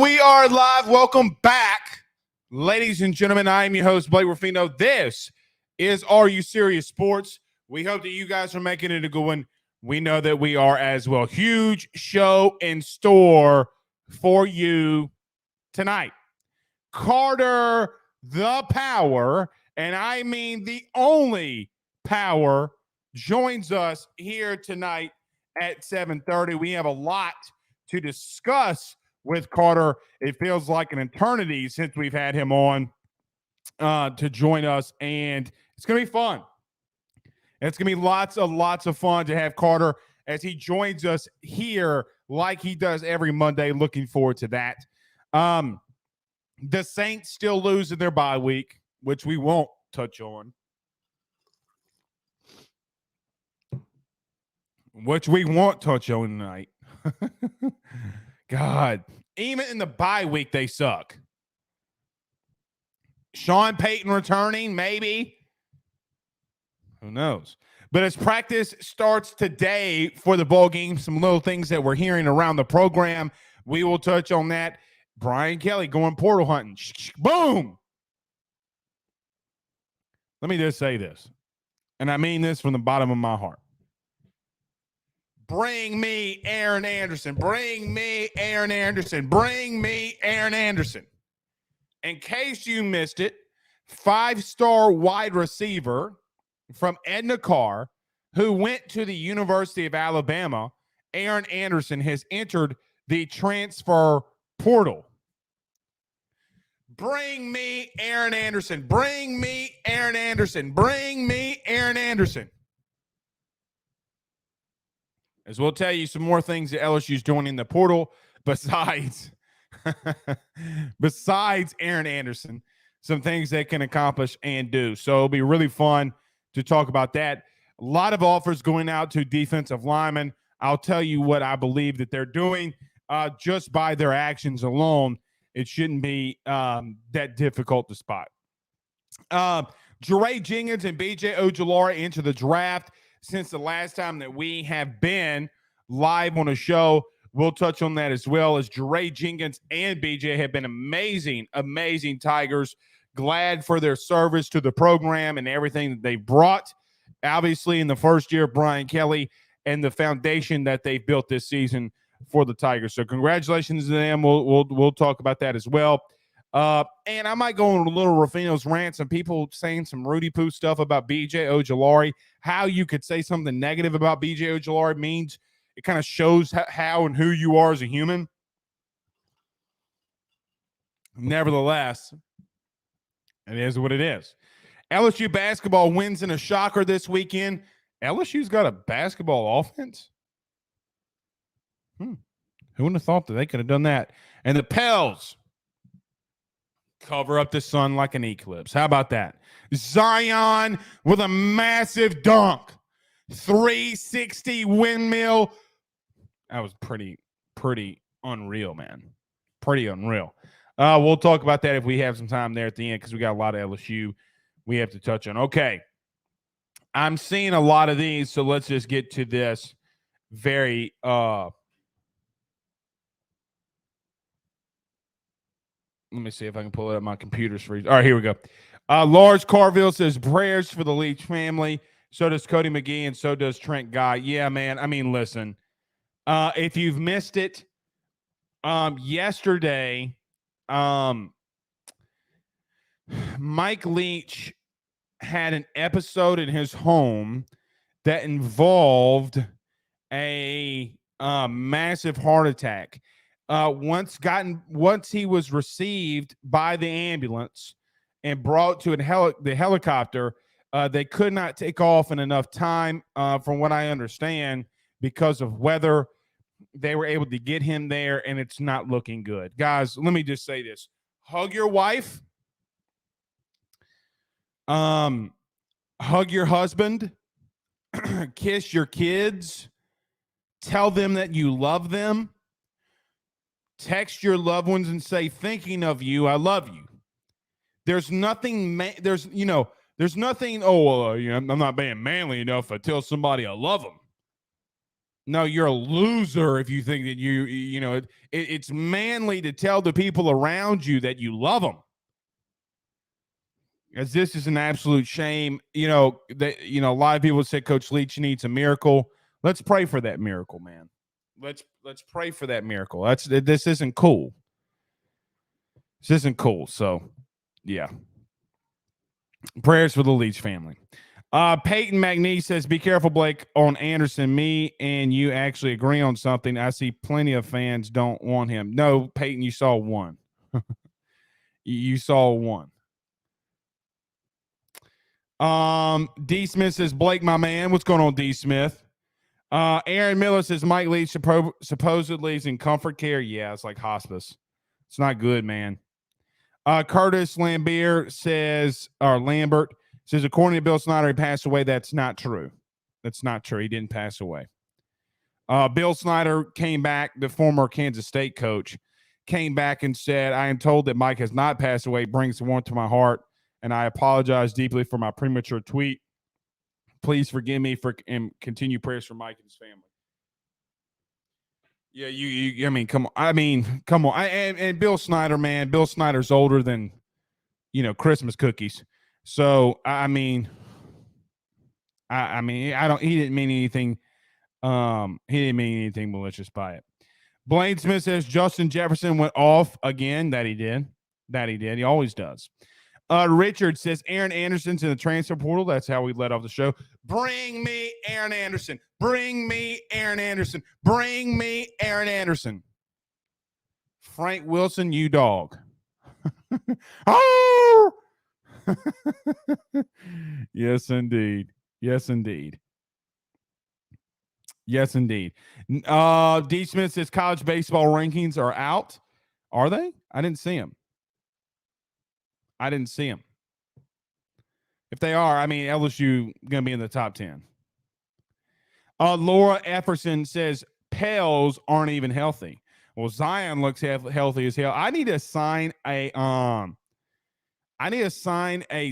We are live. Welcome back, ladies and gentlemen. I am your host, Blake Ruffino. This is Are You Serious Sports? We hope that you guys are making it a good one. We know that we are as well. Huge show in store for you tonight. Carter the Power, and I mean the only Power, joins us here tonight at 7:30. We have a lot to discuss with Carter. It feels like an eternity since we've had him on to join us, and it's going to be fun. It's going to be lots of fun to have Carter as he joins us here like he does every Monday. Looking forward to that. The Saints still losing their bye week, which we won't touch on. Tonight. God, even in the bye week, they suck. Sean Payton returning, maybe. Who knows? But as practice starts today for the bowl game, some little things that we're hearing around the program, we will touch on that. Brian Kelly going portal hunting. Boom! Let me just say this, and I mean this from the bottom of my heart. Bring me Aaron Anderson. Bring me Aaron Anderson. Bring me Aaron Anderson. In case you missed it, 5-star wide receiver from Edna Carr, who went to the University of Alabama, Aaron Anderson, has entered the transfer portal. Bring me Aaron Anderson. Bring me Aaron Anderson. Bring me Aaron Anderson. As we'll tell you some more things that LSU's doing in the portal besides Aaron Anderson, some things they can accomplish and do. So it'll be really fun to talk about that. A lot of offers going out to defensive linemen. I'll tell you what I believe that they're doing just by their actions alone. It shouldn't be that difficult to spot. Jenkins and Ojulari enter the draft. Since the last time that we have been live on a show, we'll touch on that as well, as Jenkins and BJ have been amazing Tigers. Glad for their service to the program and everything that they brought, obviously, in the first year of Brian Kelly and the foundation that they built this season for the Tigers. So congratulations to them. We'll talk about that as well. And I might go on a little Ruffino's rant. Some people saying some Rudy Poo stuff about BJ Ojulari. How you could say something negative about BJ Ojulari means it kind of shows how and who you are as a human. Nevertheless, it is what it is. LSU basketball wins in a shocker this weekend. LSU's got a basketball offense? Who wouldn't have thought that they could have done that? And the Pels cover up the sun like an eclipse. How about that? Zion with a massive dunk. 360 windmill. That was pretty unreal, man. Pretty unreal. We'll talk about that if we have some time there at the end, because we got a lot of LSU we have to touch on. Okay. I'm seeing a lot of these, so let's just get to this very let me see if I can pull it up. My computer's freezing. All right, here we go. Lars Carville says prayers for the Leach family. So does Cody McGee, and so does Trent Guy. Yeah, man. I mean, listen. If you've missed it, yesterday, Mike Leach had an episode in his home that involved a massive heart attack. Once he was received by the ambulance and brought to the helicopter, they could not take off in enough time, from what I understand, because of weather. They were able to get him there, and it's not looking good. Guys, let me just say this. Hug your wife. Hug your husband. Kiss your kids. Tell them that you love them. Text your loved ones and say, thinking of you, I love you. There's nothing, there's nothing, I'm not being manly enough to tell somebody I love them. No, you're a loser if you think that it's manly to tell the people around you that you love them. As this is an absolute shame. A lot of people said Coach Leach needs a miracle. Let's pray for that miracle, man. Let's pray for that miracle. This isn't cool. This isn't cool. So, yeah. Prayers for the Leach family. Peyton McNee says, be careful, Blake, on Anderson. Me and you actually agree on something. I see plenty of fans don't want him. No, Peyton, you saw one. You saw one. D. Smith says, Blake, my man. What's going on, D. Smith? Aaron Miller says, Mike Leach supposedly is in comfort care. Yeah, it's like hospice. It's not good, man. Curtis Lambert says, according to Bill Snyder, he passed away. That's not true. That's not true. He didn't pass away. Bill Snyder came back, the former Kansas State coach, came back and said, I am told that Mike has not passed away. It brings warmth to my heart, and I apologize deeply for my premature tweet. Please forgive me and continue prayers for Mike and his family. Yeah, come on. And Bill Snyder, man, Bill Snyder's older than, Christmas cookies. So, he didn't mean anything. He didn't mean anything malicious by it. Blaine Smith says Justin Jefferson went off again. That he did. He always does. Richard says Aaron Anderson's in the transfer portal. That's how we let off the show. Bring me Aaron Anderson. Bring me Aaron Anderson. Bring me Aaron Anderson. Frank Wilson, you dog. Oh! Yes, indeed. Yes, indeed. Yes, indeed. D. Smith says college baseball rankings are out. Are they? I didn't see them. If they are, LSU going to be in the top 10. Laura Efferson says Pels aren't even healthy. Well, Zion looks healthy as hell. I need to sign a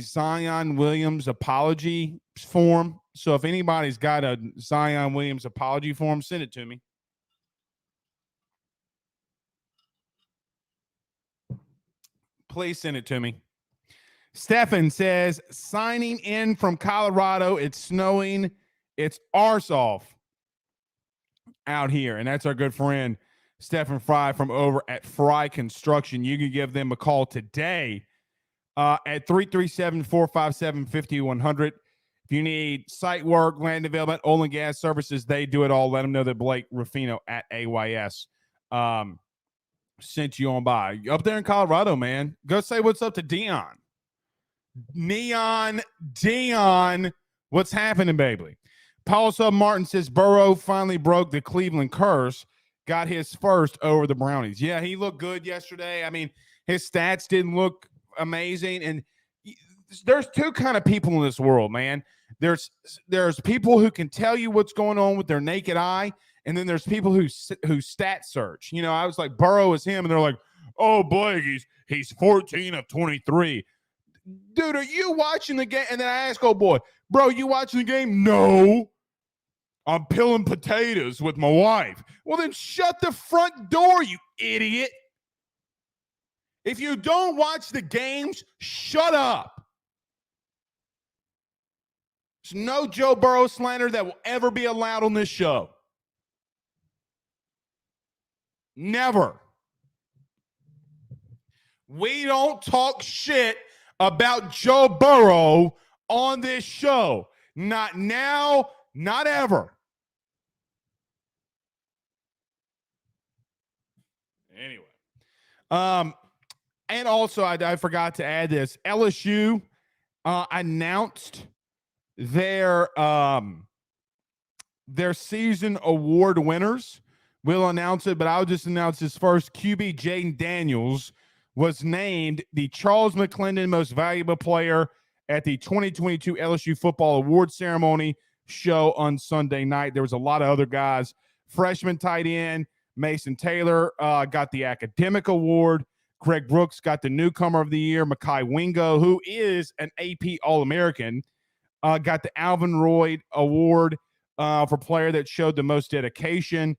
Zion Williams apology form. So if anybody's got a Zion Williams apology form, send it to me. Please send it to me. Stefan says, signing in from Colorado. It's snowing. It's arse off out here. And that's our good friend, Stefan Fry from over at Fry Construction. You can give them a call today at 337-457-5100. If you need site work, land development, oil and gas services, they do it all. Let them know that Blake Ruffino at AYS sent you on by. Up there in Colorado, man. Go say what's up to Dion. Dion, what's happening, baby? Paul Sub Martin says Burrow finally broke the Cleveland curse, got his first over the Brownies. Yeah, he looked good yesterday. His stats didn't look amazing. And there's two kind of people in this world, man. There's people who can tell you what's going on with their naked eye, and then there's people who stat search. I was like, Burrow is him, and they're like, oh, Blake, he's 14 of 23. Dude, are you watching the game? And then I ask, oh, boy, bro, you watching the game? No. I'm peeling potatoes with my wife. Well, then shut the front door, you idiot. If you don't watch the games, shut up. There's no Joe Burrow slander that will ever be allowed on this show. Never. We don't talk shit about Joe Burrow on this show. Not now, not ever. Anyway. And also, I forgot to add this. LSU announced their season award winners. We'll announce it, but I'll just announce this first. QB Jaden Daniels was named the Charles McClendon Most Valuable Player at the 2022 LSU Football Award Ceremony show on Sunday night. There was a lot of other guys. Freshman tight end Mason Taylor got the Academic Award. Greg Brooks got the Newcomer of the Year. Mekhi Wingo, who is an AP All-American, got the Alvin Royd Award. for player that showed the most dedication.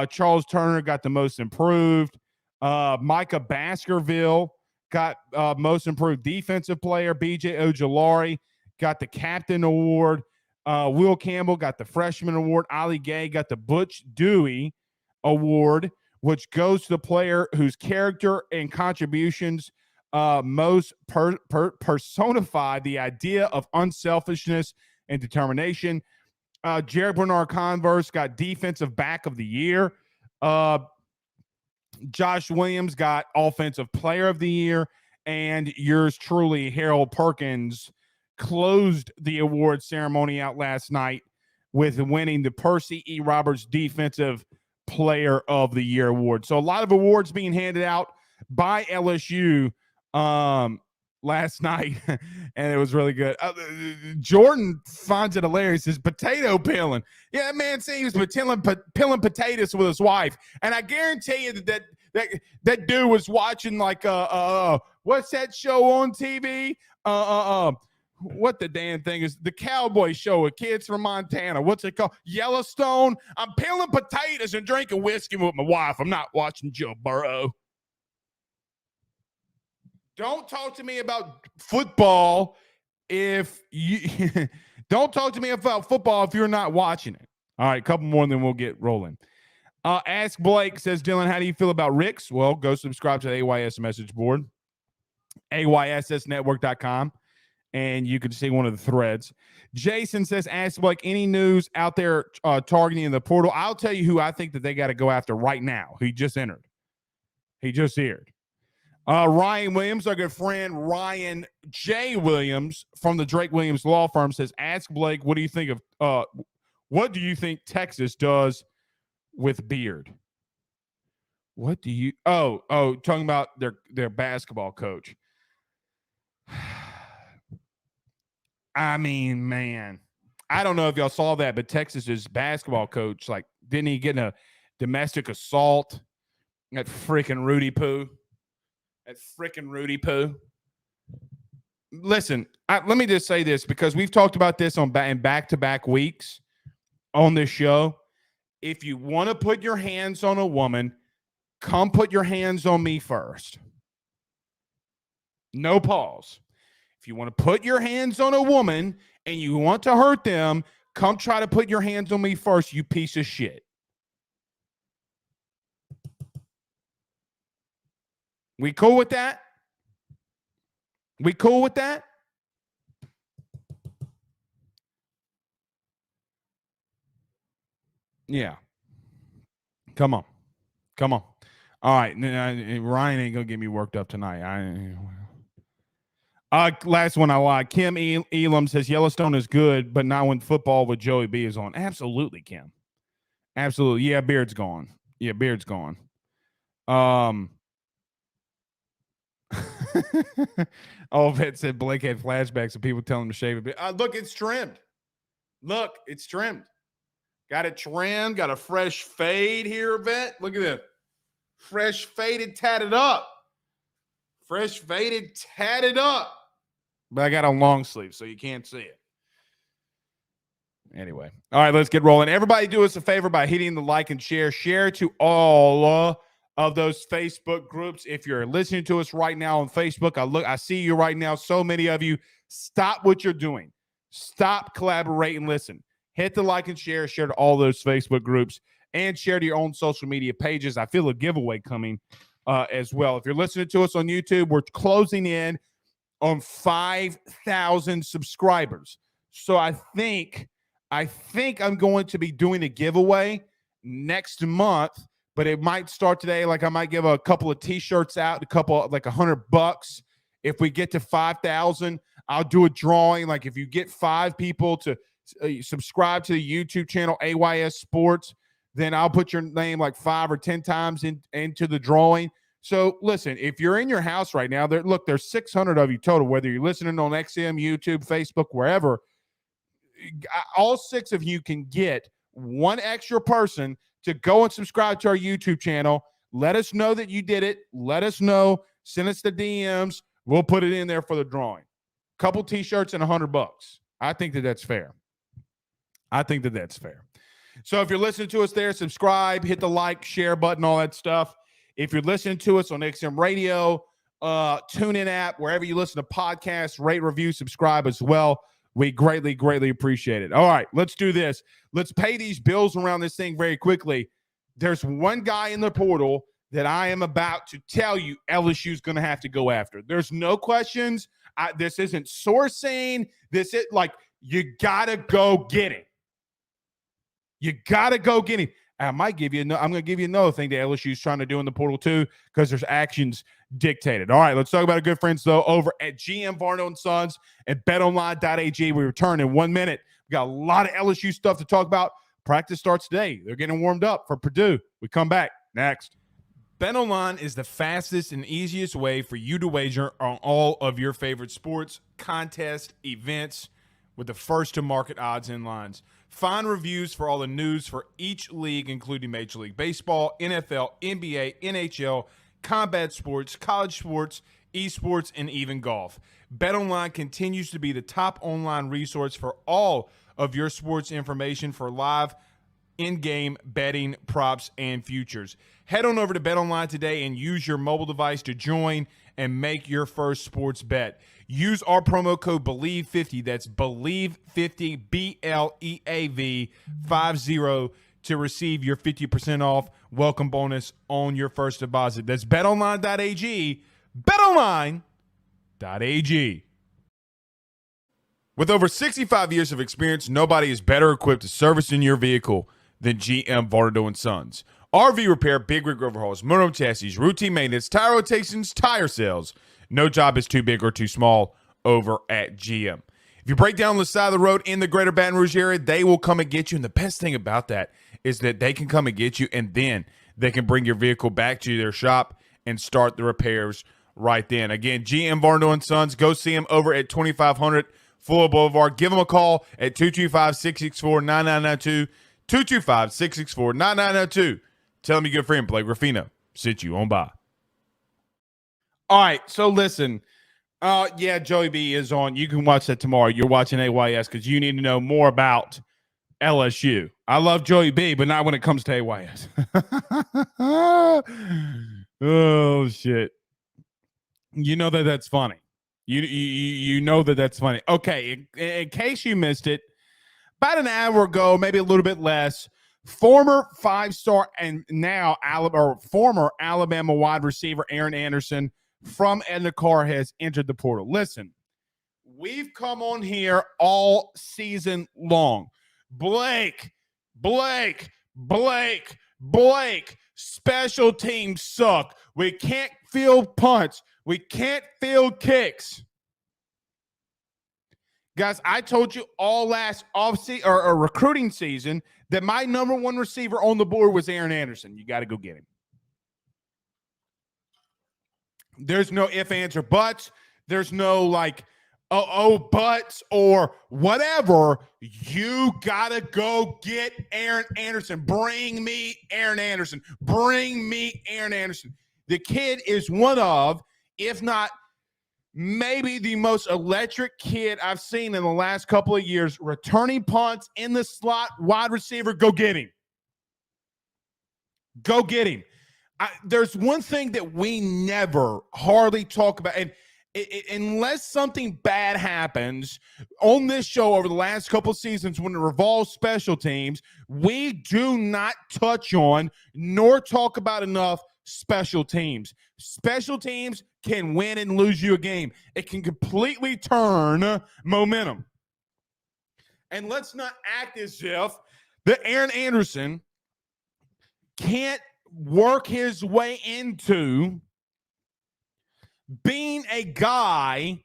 Charles Turner got the most improved. Micah Baskerville got most improved defensive player. BJ Ojulari got the captain award. Will Campbell got the freshman award. Ali Gay got the Butch Dewey award, which goes to the player whose character and contributions most personify the idea of unselfishness and determination. Jared Bernard-Converse got defensive back of the year. Josh Williams got offensive player of the year. And yours truly, Harold Perkins, closed the award ceremony out last night with winning the Percy E. Roberts Defensive Player of the Year award. So a lot of awards being handed out by LSU last night, and it was really good. Jordan finds it hilarious. His potato peeling. Yeah, that man said he was peeling potatoes with his wife, and I guarantee you that dude was watching like what's that show on TV? What the damn thing is, the cowboy show with kids from Montana. What's it called? Yellowstone. I'm peeling potatoes and drinking whiskey with my wife. I'm not watching Joe Burrow. Don't talk to me about football if you don't talk to me about football if you're not watching it. All right, a couple more and then we'll get rolling. Ask Blake, says Dylan, how do you feel about Rick's? Well, go subscribe to the AYS message board, AYSSnetwork.com, and you can see one of the threads. Jason says, ask Blake, any news out there targeting the portal? I'll tell you who I think that they got to go after right now. He just entered. He just entered. Ryan Williams, our good friend Ryan J. Williams from the Drake Williams Law Firm, says, ask Blake, what do you think Texas does with Beard? What do you talking about their basketball coach? I mean, man, I don't know if y'all saw that, but Texas's basketball coach, like, didn't he get in a domestic assault? That freaking Rudy Poo. Listen, let me just say this, because we've talked about this in back-to-back weeks on this show. If you want to put your hands on a woman, come put your hands on me first. No pause. If you want to put your hands on a woman and you want to hurt them, come try to put your hands on me first, you piece of shit. We cool with that? We cool with that? Yeah. Come on. All right. Ryan ain't going to get me worked up tonight. Last one I like. Kim Elam says Yellowstone is good, but not when football with Joey B is on. Absolutely, Kim. Absolutely. Yeah, Beard's gone. Oh, Vet said Blake had flashbacks of people telling him to shave it. Look, it's trimmed. Got it trimmed. Got a fresh fade here, Vet. Look at this. Fresh faded, tatted up. But I got a long sleeve, so you can't see it. Anyway. All right, let's get rolling. Everybody do us a favor by hitting the like and share. Share to all of those Facebook groups. If you're listening to us right now on Facebook, I see you right now. So many of you. Stop what you're doing. Stop, collaborate, and listen. Hit the like and share to all those Facebook groups, and share to your own social media pages. I feel a giveaway coming as well. If you're listening to us on YouTube, we're closing in on 5,000 subscribers. So I think I'm going to be doing a giveaway next month, but it might start today. Like, I might give a couple of t-shirts out, like $100. If we get to 5,000, I'll do a drawing. Like, if you get 5 people to subscribe to the YouTube channel AYS Sports, then I'll put your name like 5 or 10 times into the drawing. So listen, if you're in your house right now, there's 600 of you total, whether you're listening on XM, YouTube, Facebook, wherever. All 6 of you can get one extra person to go and subscribe to our YouTube channel. Let us know that you did it. Let us know. Send us the DMs. We'll put it in there for the drawing. Couple t-shirts and $100. I think that's fair. I think that that's fair. So if you're listening to us there, subscribe, hit the like, share button, all that stuff. If you're listening to us on XM Radio, TuneIn app, wherever you listen to podcasts, rate, review, subscribe as well. We greatly, greatly appreciate it. All right, let's do this. Let's pay these bills around this thing very quickly. There's one guy in the portal that I am about to tell you LSU's going to have to go after. There's no questions. This isn't sourcing. This is like, you got to go get it. You got to go get him. I'm going to give you another thing that LSU is trying to do in the portal too, because there's actions dictated. All right, let's talk about our good friends, though, over at GM Varno & Sons and betonline.ag. We return in 1 minute. We got a lot of LSU stuff to talk about. Practice starts today. They're getting warmed up for Purdue. We come back next. BetOnline is the fastest and easiest way for you to wager on all of your favorite sports, contests, events, with the first-to-market odds and lines. Find reviews for all the news for each league, including Major League Baseball, NFL, NBA, NHL, combat sports, college sports, esports, and even golf. BetOnline continues to be the top online resource for all of your sports information for live in-game betting, props, and futures. Head on over to BetOnline today and use your mobile device to join and make your first sports bet. Use our promo code BELIEVE50, that's BELIEVE50, BLEAV 50, to receive your 50% off welcome bonus on your first deposit. That's betonline.ag, betonline.ag. With over 65 years of experience, nobody is better equipped to service in your vehicle than GM Varno & Sons. RV repair, big rig overhauls, motorhome chassis, routine maintenance, tire rotations, tire sales. No job is too big or too small over at GM. If you break down the side of the road in the greater Baton Rouge area, they will come and get you. And the best thing about that is that they can come and get you, and then they can bring your vehicle back to their shop and start the repairs right then. Again, GM Varno & Sons. Go see them over at 2500 Fuller Boulevard. Give them a call at 225-664-9992, 225-664-9992. Tell them your good friend Blake Ruffino sent you on by. All right, so listen. Yeah, Joey B is on. You can watch that tomorrow. You're watching AYS because you need to know more about LSU. I love Joey B, but not when it comes to AYS. Oh, shit. You know that's funny. You know that's funny. Okay, in case you missed it, about an hour ago, maybe a little bit less, former five-star and now former Alabama wide receiver Aaron Anderson from Edna Carr has entered the portal. Listen, we've come on here all season long. Blake, special teams suck. We can't field punts. We can't field kicks. Guys, I told you all last recruiting season that my number one receiver on the board was Aaron Anderson. You got to go get him. There's no ifs, ands, or buts. There's no buts or whatever. You got to go get Aaron Anderson. Bring me Aaron Anderson. The kid is one of, if not maybe the most electric kid I've seen in the last couple of years. Returning punts in the slot, wide receiver. Go get him. There's one thing that we never hardly talk about, and unless something bad happens on this show over the last couple of seasons when it revolves special teams, we do not touch on nor talk about enough special teams. Special teams can win and lose you a game. It can completely turn momentum. And let's not act as if that Aaron Anderson can't work his way into being a guy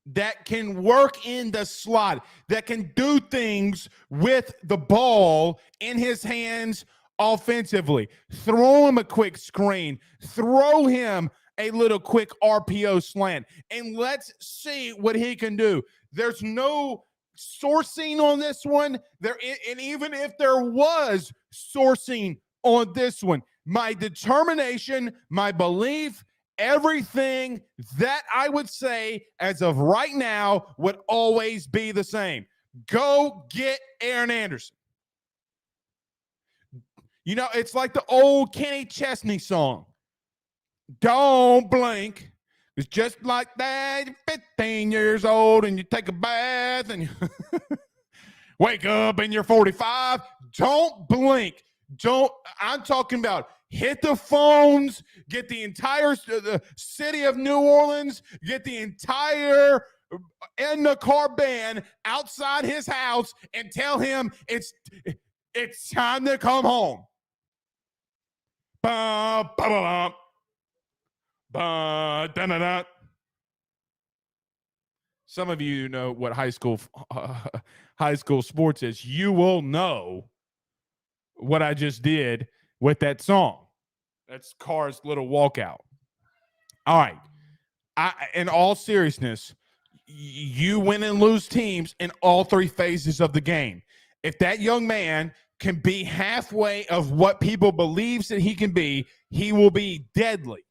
that can work in the slot, that can do things with the ball in his hands offensively. Throw him a quick screen. Throw him a little quick RPO slant. And let's see what he can do. There's no sourcing on this one. And even if there was sourcing on this one, my determination, my belief, everything that I would say as of right now would always be the same. Go get Aaron Anderson. You know, it's like the old Kenny Chesney song. Don't blink. It's just like that. You're 15 years old and you take a bath and you wake up and you're 45. Don't blink. I'm talking about hit the phones, get the entire city of New Orleans, get the entire in the car band outside his house and tell him it's time to come home. Ba, ba, ba, ba, da, da, da. Some of you know what high school sports is. You will know what I just did with that song. That's Carr's little walkout. All right. In all seriousness, you win and lose teams in all three phases of the game. If that young man can be halfway of what people believes that he can be, he will be deadly.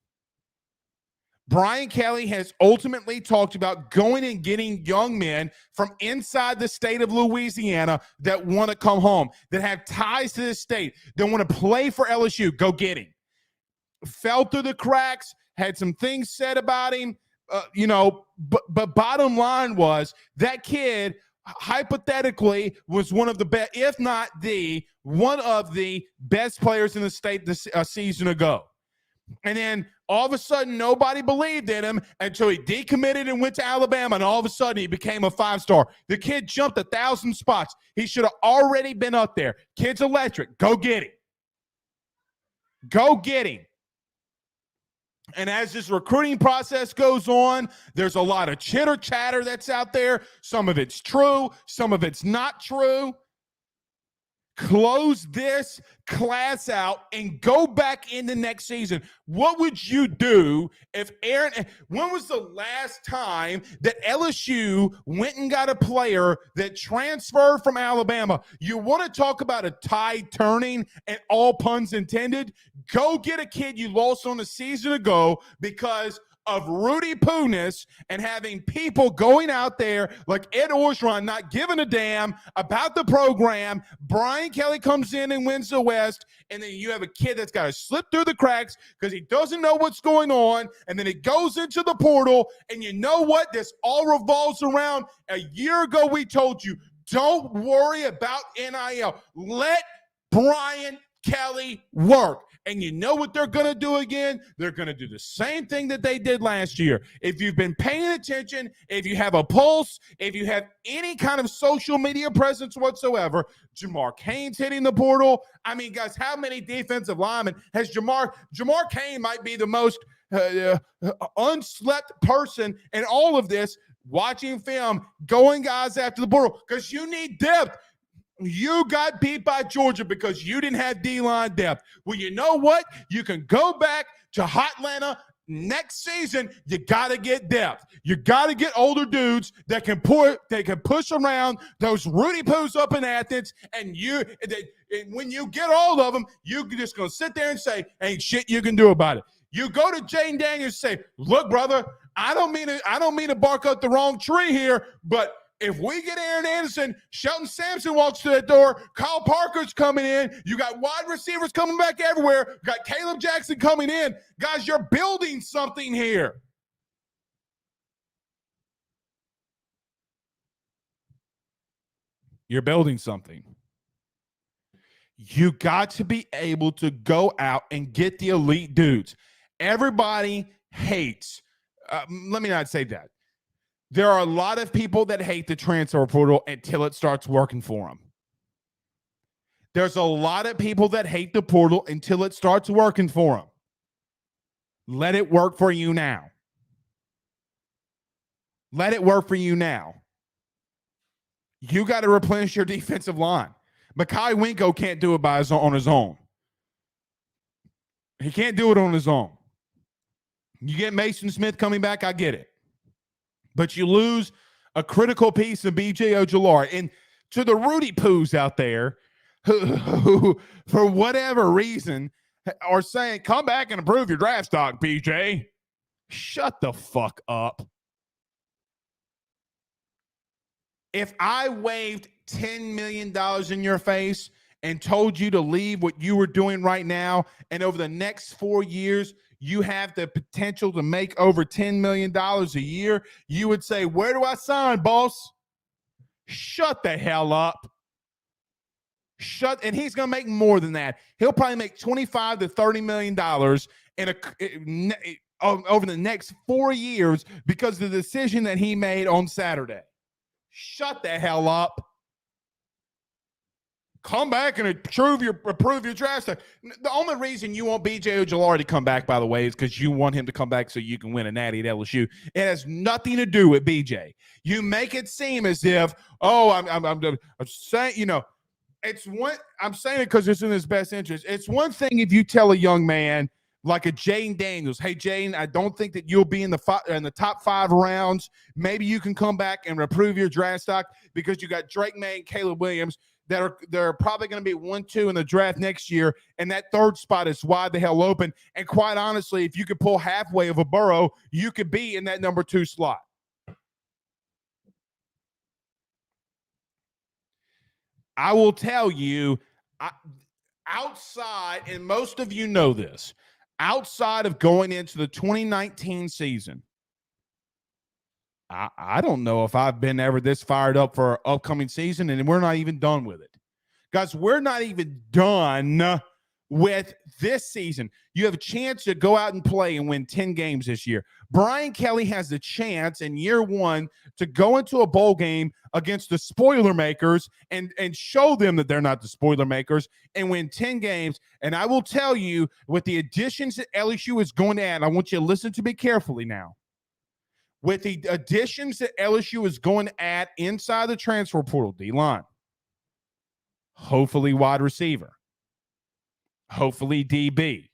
Brian Kelly has ultimately talked about going and getting young men from inside the state of Louisiana that want to come home, that have ties to this state, that want to play for LSU. Go get him. Fell through the cracks, had some things said about him, but bottom line was that kid hypothetically was one of the best, if not one of the best players in the state this season ago. And then all of a sudden, nobody believed in him until he decommitted and went to Alabama, and all of a sudden he became a 5-star. The kid jumped 1,000 spots. He should have already been up there. Kid's electric. Go get him. Go get him. And as this recruiting process goes on, there's a lot of chitter chatter that's out there. Some of it's true. Some of it's not true. Close this class out and go back into next season. What would you do if when was the last time that LSU went and got a player that transferred from Alabama? You want to talk about a tide turning, and all puns intended? Go get a kid you lost on a season ago because of Rudy Poo-ness and having people going out there like Ed Orgeron not giving a damn about the program. Brian Kelly comes in and wins the West, and then you have a kid that's got to slip through the cracks because he doesn't know what's going on, and then it goes into the portal, and you know what? This all revolves around. A year ago, we told you, don't worry about NIL. Let Brian Kelly work. And you know what they're going to do again? They're going to do the same thing that they did last year. If you've been paying attention, if you have a pulse, if you have any kind of social media presence whatsoever, Jamar Cain's hitting the portal. I mean, guys, how many defensive linemen has Jamar Cain might be the most unslept person in all of this, watching film, going guys after the portal, because you need depth. You got beat by Georgia because you didn't have D-line depth. Well, you know what? You can go back to Hotlanta next season. You got to get depth. You got to get older dudes that can push around those Rudy Poos up in Athens. And when you get all of them, you're just going to sit there and say, ain't shit you can do about it. You go to Jane Daniels and say, look, brother, I don't mean to bark up the wrong tree here, but if we get Aaron Anderson, Shelton Sampson walks to that door, Kyle Parker's coming in, you got wide receivers coming back everywhere, you got Caleb Jackson coming in. Guys, you're building something here. You're building something. You got to be able to go out and get the elite dudes. Everybody hates. Let me not say that. There are a lot of people that hate the transfer portal until it starts working for them. There's a lot of people that hate the portal until it starts working for them. Let it work for you now. Let it work for you now. You got to replenish your defensive line. Mekhi Winko can't do it on his own. He can't do it on his own. You get Mason Smith coming back, I get it. But you lose a critical piece of B.J. Ojulari. And to the Rudy Poos out there who, for whatever reason, are saying, come back and improve your draft stock, B.J. Shut the fuck up. If I waved $10 million in your face and told you to leave what you were doing right now, and over the next 4 years, you have the potential to make over $10 million a year, you would say, where do I sign, boss? Shut the hell up. And he's going to make more than that. He'll probably make $25 to $30 million over the next 4 years because of the decision that he made on Saturday. Shut the hell up. Come back and approve your draft stock. The only reason you want BJ Ojulari to come back, by the way, is because you want him to come back so you can win a natty at LSU. It has nothing to do with BJ. You make it seem as if, I'm saying, it's one. I'm saying it because it's in his best interest. It's one thing if you tell a young man like a Jaden Daniels, hey, Jaden, I don't think that you'll be in the top 5 rounds. Maybe you can come back and improve your draft stock because you got Drake May and Caleb Williams they're probably going to be 1-2 in the draft next year, and that 3rd spot is wide the hell open. And quite honestly, if you could pull halfway of a Burrow, you could be in that number 2 slot. I will tell you, outside, and most of you know this, outside of going into the 2019 season, I don't know if I've been ever this fired up for our upcoming season, and we're not even done with it. Guys, we're not even done with this season. You have a chance to go out and play and win 10 games this year. Brian Kelly has the chance in year 1 to go into a bowl game against the spoiler makers and show them that they're not the spoiler makers and win 10 games. And I will tell you, with the additions that LSU is going to add, I want you to listen to me carefully now. With the additions that LSU is going to add inside the transfer portal, D-line, hopefully wide receiver, hopefully DB,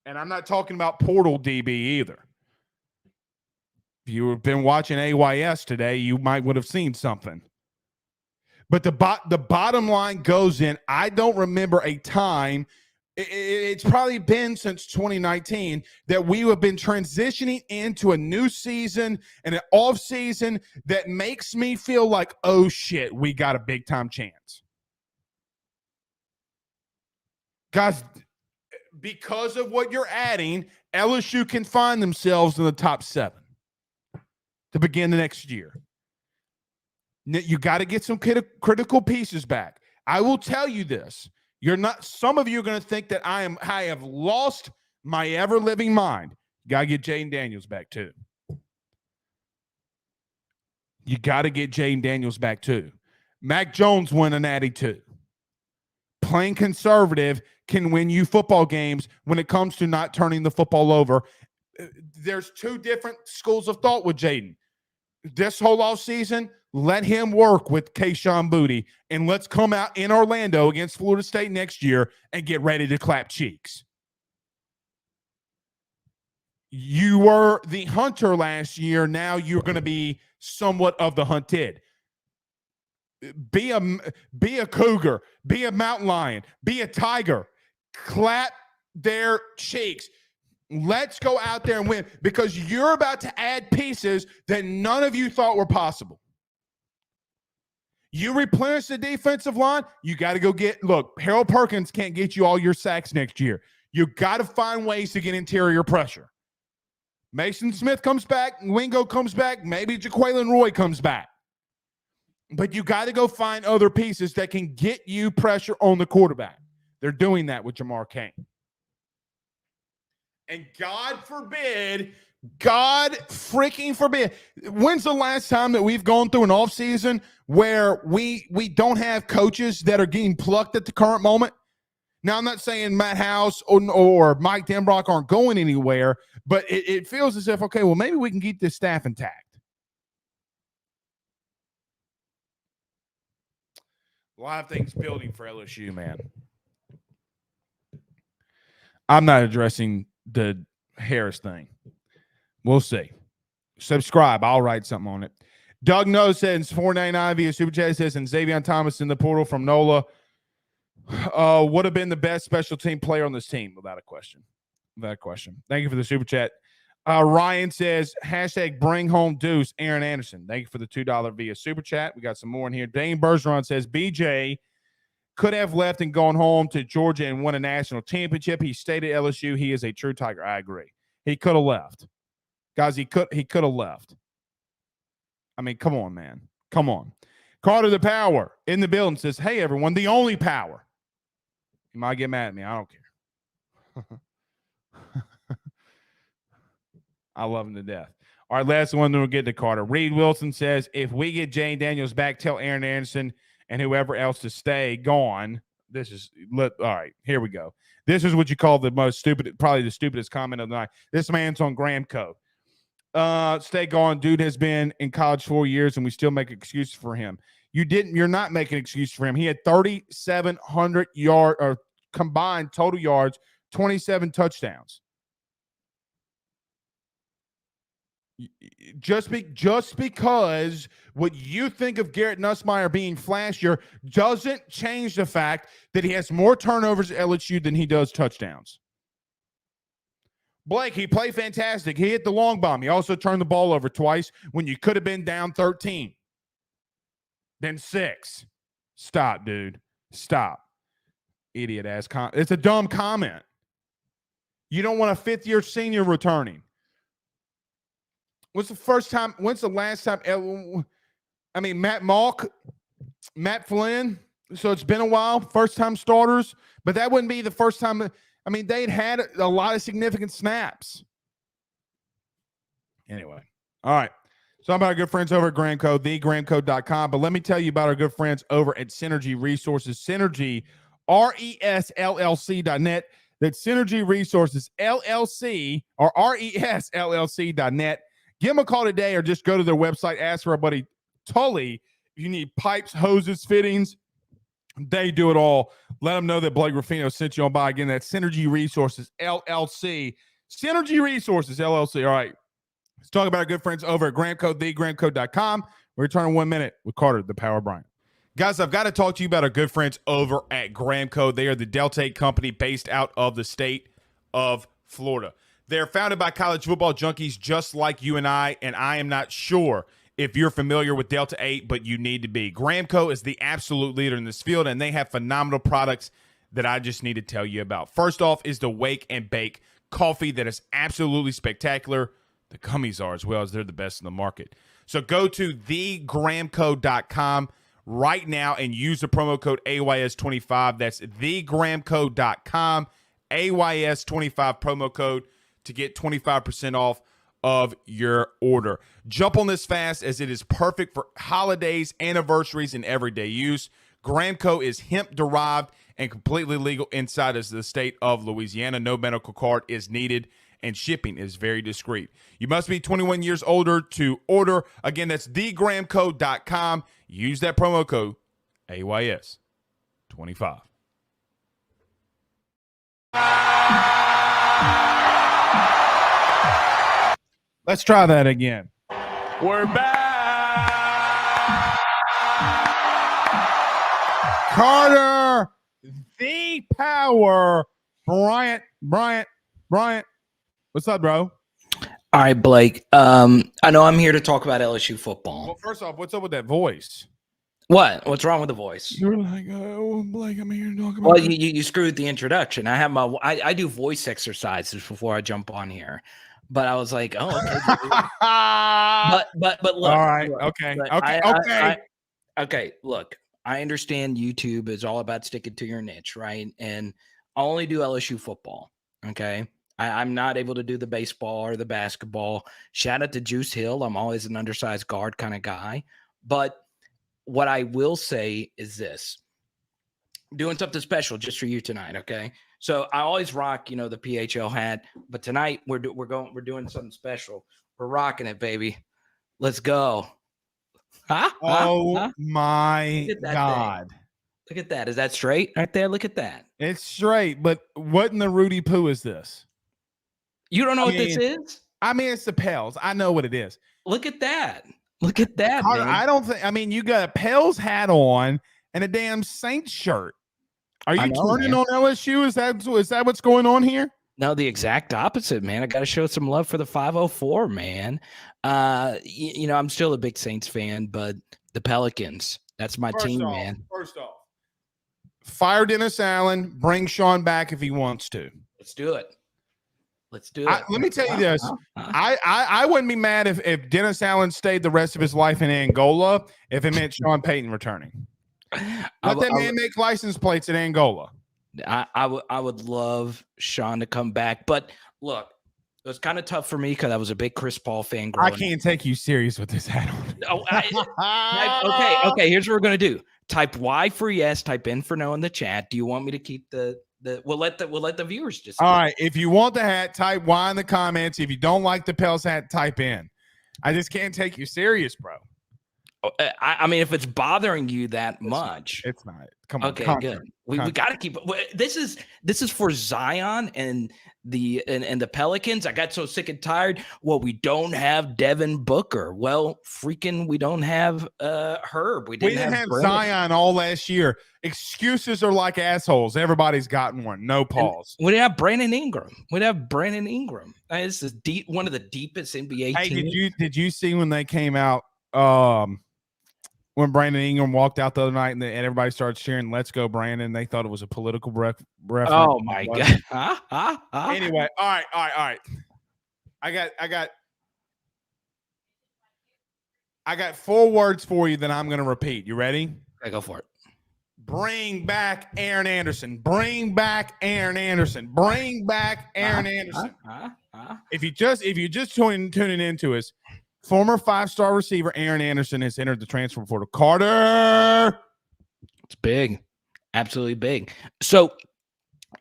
and I'm not talking about portal DB either. If you have been watching AYS today, you might would have seen something. But the bottom line goes in, I don't remember a time, it's probably been since 2019 that we have been transitioning into a new season and an off season that makes me feel like, oh shit, we got a big time chance. Guys, because of what you're adding, LSU can find themselves in the top 7 to begin the next year. You got to get some critical pieces back. I will tell you this. Some of you are going to think that I have lost my ever-living mind. You got to get Jaden Daniels back too. You got to get Jaden Daniels back too. Mac Jones won a natty too. Playing conservative can win you football games when it comes to not turning the football over. There's 2 different schools of thought with Jaden. This whole offseason, let him work with Kayshon Boutte, and let's come out in Orlando against Florida State next year and get ready to clap cheeks. You were the hunter last year. Now you're going to be somewhat of the hunted. Be a cougar. Be a mountain lion. Be a tiger. Clap their cheeks. Let's go out there and win, because you're about to add pieces that none of you thought were possible. You replenish the defensive line, you got to go look, Harold Perkins can't get you all your sacks next year. You got to find ways to get interior pressure. Mason Smith comes back, Wingo comes back, maybe Jaquelin Roy comes back. But you got to go find other pieces that can get you pressure on the quarterback. They're doing that with Jamar Cain. And God freaking forbid, when's the last time that we've gone through an offseason where we don't have coaches that are getting plucked at the current moment? Now, I'm not saying Matt House or Mike Denbrock aren't going anywhere, but it feels as if, okay, well, maybe we can keep this staff intact. A lot of things building for LSU, man. I'm not addressing the Harris thing. We'll see. Subscribe. I'll write something on it. Doug Noe says $4.99 via Super Chat. Says, and Xavier Thomas in the portal from NOLA would have been the best special team player on this team, without a question. Without a question. Thank you for the Super Chat. Ryan says, hashtag bring home Deuce, Aaron Anderson. Thank you for the $2 via super chat. We got some more in here. Dane Bergeron says, BJ could have left and gone home to Georgia and won a national championship. He stayed at LSU. He is a true Tiger. I agree. He could have left. Guys, he could have left. I mean, come on, man. Come on. Carter the Power in the building says, hey, everyone, the only power. You might get mad at me. I don't care. I love him to death. All right, last one, then we'll get to Carter. Reed Wilson says, if we get Jane Daniels back, tell Aaron Anderson and whoever else to stay gone. All right, here we go. This is what you call the most stupid, probably the stupidest comment of the night. This man's on Gramco. Stay gone. Dude has been in college 4 years, and we still make excuses for him. You're not making excuses for him. He had 3,700 combined total yards, 27 touchdowns. Just because what you think of Garrett Nussmeier being flashier doesn't change the fact that he has more turnovers at LSU than he does touchdowns. Blake, he played fantastic. He hit the long bomb. He also turned the ball over twice when you could have been down 13. Then 6. Stop, dude. Stop. Idiot ass comment. It's a dumb comment. You don't want a fifth-year senior returning. When's the last time? I mean, Matt Flynn. So it's been a while. First-time starters. But that wouldn't be the first time. I mean, they'd had a lot of significant snaps. Anyway. All right. So about our good friends over at Gramco, thegramco.com. But let me tell you about our good friends over at Synergy Resources. Synergy, RESLLC.net. That's Synergy Resources, LLC, or RESLLC.net. Give them a call today or just go to their website. Ask for our buddy Tully if you need pipes, hoses, fittings. They do it all. Let them know that Blake Ruffino sent you on by. Again, that's Synergy Resources, LLC. Synergy Resources, LLC. All right. Let's talk about our good friends over at Gramco, thegramco.com. We're returning 1 minute with Carter, the Power Bryant. Guys, I've got to talk to you about our good friends over at Gramco. They are the Delta 8 company based out of the state of Florida. They're founded by college football junkies just like you and I am not sure if you're familiar with Delta 8, but you need to be. Gramco is the absolute leader in this field, and they have phenomenal products that I just need to tell you about. First off is the Wake and Bake coffee that is absolutely spectacular. The gummies are as well, as they're the best in the market. So go to thegramco.com right now and use the promo code AYS25. That's thegramco.com, AYS25 promo code to get 25% off of your order. Jump on this fast as it is perfect for holidays, anniversaries, and everyday use. Gramco is hemp-derived and completely legal inside of the state of Louisiana. No medical card is needed, and shipping is very discreet. You must be 21 years older to order. Again, that's thegramco.com. Use that promo code AYS25. Let's try that again. We're back. Carter, the Power Bryant. What's up, bro? All right, Blake. I know I'm here to talk about LSU football. Well, first off, what's up with that voice? What? What's wrong with the voice? You're like, oh, Blake, I'm here to talk about. Well, you screwed the introduction. I have I do voice exercises before I jump on here, but I was like, oh, okay. but look. All right. Look, Okay. look, Okay. Okay. Look, I understand YouTube is all about sticking to your niche, right? And I only do LSU football. Okay. I'm not able to do the baseball or the basketball. Shout out to Juice Hill. I'm always an undersized guard kind of guy. But what I will say is this. I'm doing something special just for you tonight, okay? So I always rock, the PHL hat, but tonight we're doing something special. We're rocking it, baby. Let's go. My God. Thing. Look at that. Is that straight right there? Look at that. It's straight, but what in the Rudy Poo is this? You don't know what this is? I mean, it's the Pels. I know what it is. Look at that. Look at that, man. I don't think, you got a Pels hat on and a damn Saints shirt. Are you turning on LSU? Is that what's going on here? No, the exact opposite, man. I got to show some love for the 504, man. I'm still a big Saints fan, but the Pelicans, that's my team, man. First off, fire Dennis Allen, bring Sean back if he wants to. Let's do it. Let's do it. Let me tell you this. I wouldn't be mad if Dennis Allen stayed the rest of his life in Angola if it meant Sean Payton returning. Let that man make license plates in Angola. I would love Sean to come back, but look, it was kind of tough for me because I was a big Chris Paul fan. I can't take you serious with this hat on. Okay. Here's what we're gonna do. Type Y for yes. Type N for no in the chat. Do you want me to keep the? We'll let the viewers just. All right. If you want the hat, type Y in the comments. If you don't like the Pels hat, type in. I just can't take you serious, bro. I mean, if it's bothering you that much, it's not. Come on. Okay, good. We got to keep. This is for Zion and the Pelicans. I got so sick and tired. Well, we don't have Devin Booker. Well, freaking, we don't have Herb. We didn't have Zion all last year. Excuses are like assholes. Everybody's gotten one. No pause. We didn't have Brandon Ingram. This is deep. One of the deepest NBA teams. Did you see when they came out? When Brandon Ingram walked out the other night and everybody started cheering, "Let's go, Brandon!" They thought it was a political reference. Oh my god! Anyway, all right. I got 4 words for you that I'm going to repeat. You ready? Okay, go for it. Bring back Aaron Anderson. Bring back Aaron Anderson. Bring back Aaron Anderson. If you just tuning into us. Former 5-star receiver Aaron Anderson has entered the transfer portal. Carter. It's big. Absolutely big. So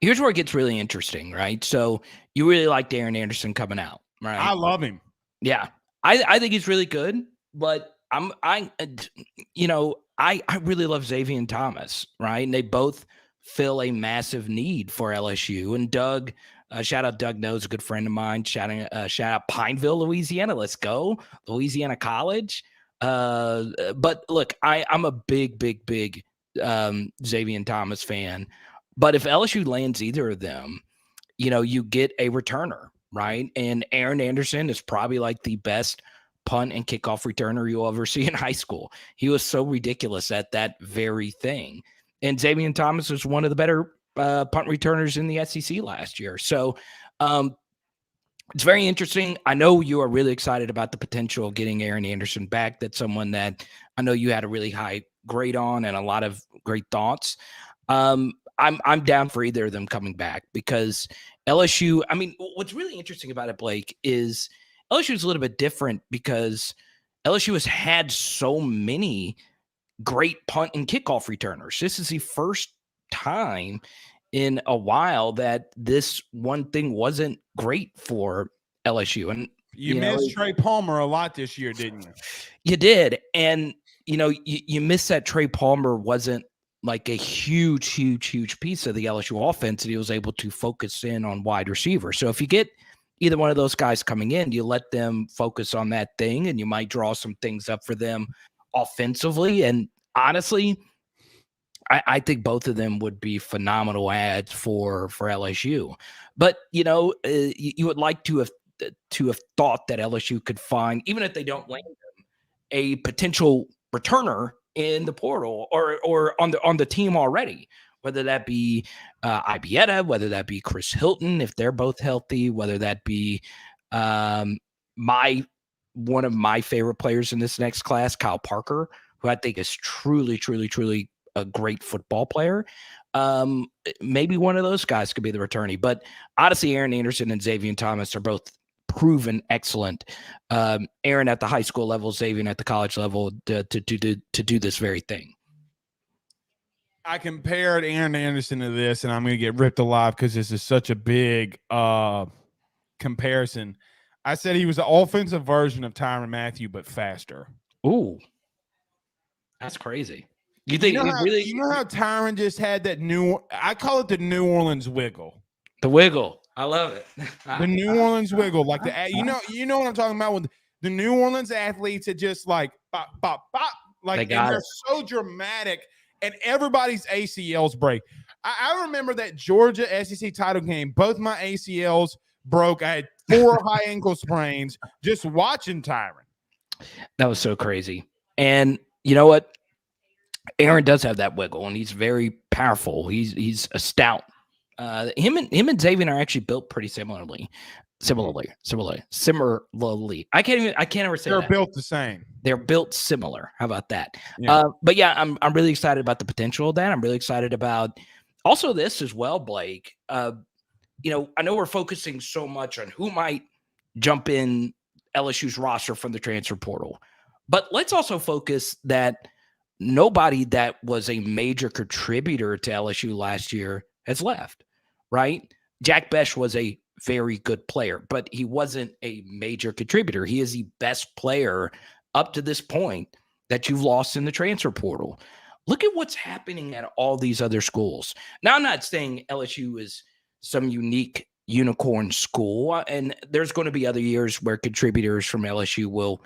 here's where it gets really interesting, right? So you really liked Aaron Anderson coming out, right? I love him. Yeah. I think he's really good, but I really love Xavier Thomas, right? And they both fill a massive need for LSU. And Doug, shout out Doug Knows, a good friend of mine. Shout out Pineville, Louisiana. Let's go. Louisiana College. But look, I'm a big Xavier Thomas fan. But if LSU lands either of them, you get a returner, right? And Aaron Anderson is probably like the best punt and kickoff returner you'll ever see in high school. He was so ridiculous at that very thing. And Xavier Thomas was one of the better punt returners in the SEC last year. So it's very interesting. I know you are really excited about the potential of getting Aaron Anderson back. That's someone that I know you had a really high grade on and a lot of great thoughts. I'm down for either of them coming back because LSU, I mean, what's really interesting about it, Blake, is LSU is a little bit different because LSU has had so many great punt and kickoff returners. This is the first time in a while that this one thing wasn't great for LSU. And you missed Trey Palmer a lot this year, didn't you? You did. And you missed that Trey Palmer wasn't like a huge piece of the LSU offense, and he was able to focus in on wide receiver. So if you get either one of those guys coming in, you let them focus on that thing, and you might draw some things up for them offensively. And honestly, I think both of them would be phenomenal ads for LSU. But you would like to have thought that LSU could find, even if they don't land them, a potential returner in the portal or on the team already, whether that be Ibieta, whether that be Chris Hilton, if they're both healthy, whether that be one of my favorite players in this next class, Kyle Parker, who I think is truly a great football player. Maybe one of those guys could be the returnee. But honestly, Aaron Anderson and Xavier Thomas are both proven excellent. Aaron at the high school level, Xavier at the college level to do this very thing. I compared Aaron Anderson to this, and I'm going to get ripped alive because this is such a big comparison. I said he was an offensive version of Tyrann Mathieu, but faster. Ooh, that's crazy. You know how Tyrann just had that I call it the New Orleans wiggle. The wiggle. I love it. The New Orleans wiggle. Like you know what I'm talking about with the New Orleans athletes that just like bop, bop, bop. Like, and they're so dramatic and everybody's ACLs break. I remember that Georgia SEC title game. Both my ACLs broke. I had 4 high ankle sprains just watching Tyron. That was so crazy. And you know what? Aaron does have that wiggle, and he's very powerful. He's a stout. Him and Xavier are actually built pretty similarly. Similarly. I can't ever say They're that. built the same. They're built similar. How about that? Yeah. But yeah, I'm really excited about the potential of that. I'm really excited about also this as well, Blake. I know we're focusing so much on who might jump in LSU's roster from the transfer portal, but let's also focus that nobody that was a major contributor to LSU last year has left, right? Jack Besh was a very good player, but he wasn't a major contributor. He is the best player up to this point that you've lost in the transfer portal. Look at what's happening at all these other schools. Now, I'm not saying LSU is some unique unicorn school, and there's going to be other years where contributors from LSU will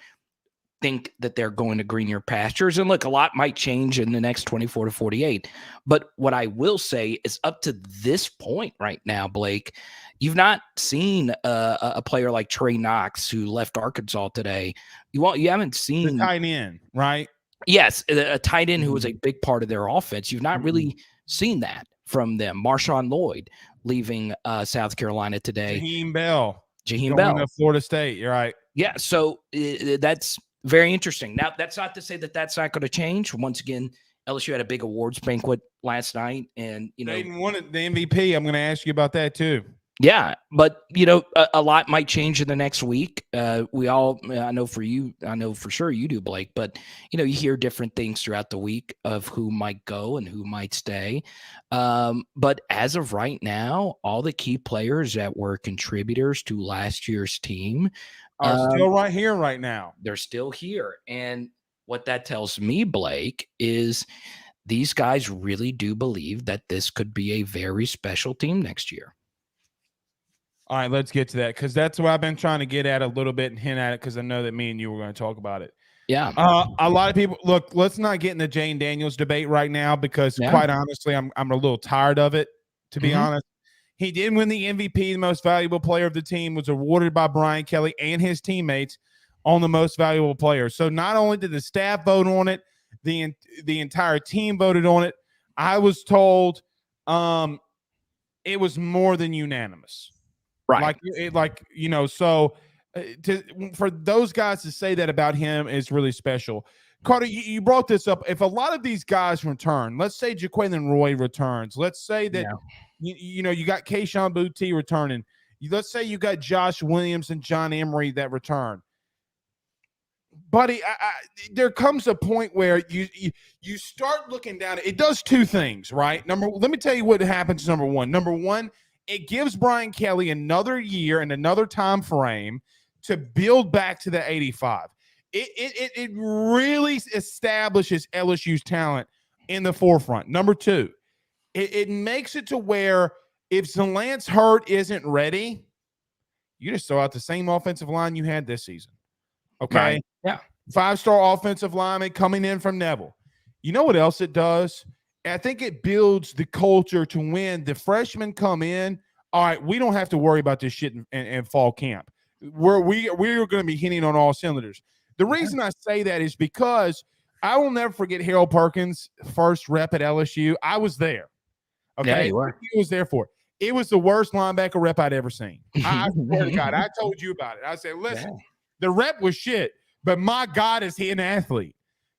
think that they're going to greener pastures. And look, a lot might change in the next 24 to 48. But what I will say is up to this point right now, Blake, you've not seen a player like Trey Knox, who left Arkansas today. You haven't seen the tight end, right? Yes, a tight end who was a big part of their offense. You've not really seen that from them. Marshawn Lloyd leaving South Carolina today. Jaheim Bell. Going to Florida State. You're right. Yeah, so that's very interesting. Now, that's not to say that that's not going to change. Once again, LSU had a big awards banquet last night, and Dayton won the MVP. I'm going to ask you about that too. Yeah, but a lot might change in the next week. I know for sure you do, Blake, but you hear different things throughout the week of who might go and who might stay. But as of right now, all the key players that were contributors to last year's team are still right here right now. They're still here. And what that tells me, Blake, is these guys really do believe that this could be a very special team next year. All right, let's get to that, because that's what I've been trying to get at a little bit and hint at it, because I know that me and you were going to talk about it. Yeah. A lot of people, look, let's not get in the Jane Daniels debate right now, because quite honestly, I'm a little tired of it, to be honest. He did win the MVP, the most valuable player of the team, was awarded by Brian Kelly and his teammates on the most valuable player. So not only did the staff vote on it, the entire team voted on it. I was told it was more than unanimous. Right. So for those guys to say that about him is really special. Carter, you brought this up. If a lot of these guys return, let's say Jaquelin Roy returns, let's say that you got Keyshawn Boutte returning. Let's say you got Josh Williams and John Emery that return. Buddy, there comes a point where you start looking down. It does two things, right? Let me tell you what happens. Number one, it gives Brian Kelly another year and another time frame to build back to the 85. It really establishes LSU's talent in the forefront. Number two, it makes it to where if Zalance Hurt isn't ready, you just throw out the same offensive line you had this season. Okay? Right. Yeah. 5-star offensive lineman coming in from Neville. You know what else it does? I think it builds the culture to when the freshmen come in. All right, we don't have to worry about this shit in fall camp. We're going to be hitting on all cylinders. The reason I say that is because I will never forget Harold Perkins' first rep at LSU. I was there. Okay, yeah, you were. He was there for it. It was the worst linebacker rep I'd ever seen. I swear to God, I told you about it. I said, listen, the rep was shit, but my God, is he an athlete?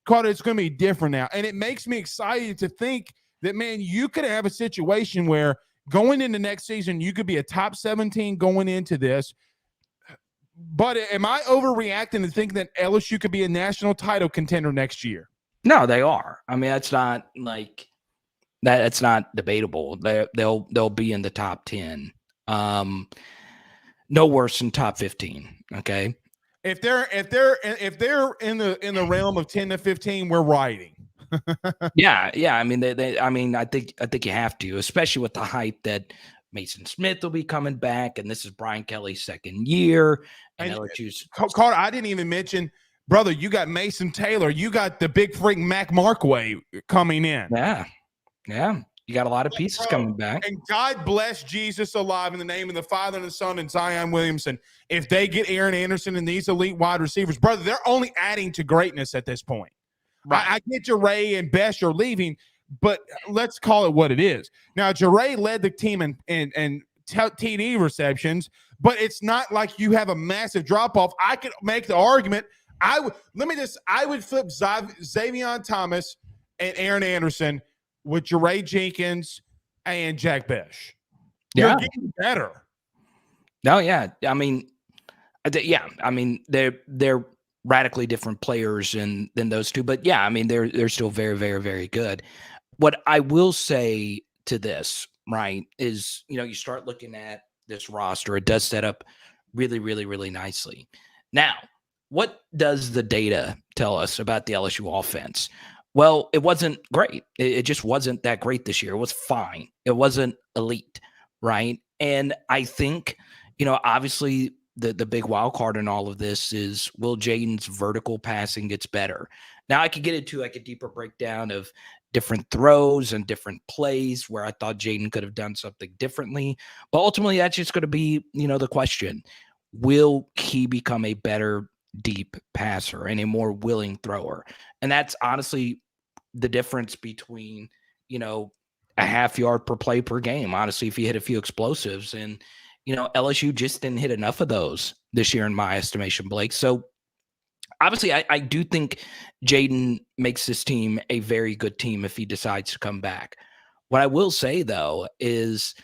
Carter, it's going to be different now. And it makes me excited to think that, man, you could have a situation where going into next season, you could be a top 17 going into this. But am I overreacting to think that LSU could be a national title contender next year? No, they are. I mean, that's not like that. It's not debatable. They'll be in the top 10. No worse than top 15. Okay. If they're in the realm of 10 to 15, we're riding. Yeah. I mean, I think you have to, especially with the hype that Mason Smith will be coming back, and this is Brian Kelly's second year. And LSU's Carter, I didn't even mention, brother, you got Mason Taylor, you got the big freak Mac Markway coming in. Yeah. You got a lot of pieces coming back. And God bless Jesus alive in the name of the Father and the Son and Zion Williamson. If they get Aaron Anderson and these elite wide receivers, brother, they're only adding to greatness at this point. Right. I get Jeray and Best are leaving, but let's call it what it is. Now, Jeray led the team in TD receptions, but it's not like you have a massive drop-off. I could make the argument. I would flip Xavier Thomas and Aaron Anderson with Jeray Jenkins and Jack Besh. Yeah. You're getting better. No, yeah. I mean, they're radically different players than those two. But yeah, I mean, they're still very, very, very good. What I will say to this, right, is, you start looking at this roster. It does set up really, really, really nicely. Now, what does the data tell us about the LSU offense? Well, it wasn't great. It just wasn't that great this year. It was fine. It wasn't elite, right? And I think, obviously the big wild card in all of this is, will Jaden's vertical passing gets better? Now, I could get into a deeper breakdown of different throws and different plays where I thought Jaden could have done something differently. But ultimately, that's just going to be, the question. Will he become a better deep passer and a more willing thrower? And that's honestly the difference between, a half yard per play per game. Honestly, if you hit a few explosives, and, LSU just didn't hit enough of those this year in my estimation, Blake. So obviously I do think Jaden makes this team a very good team if he decides to come back. What I will say, though, is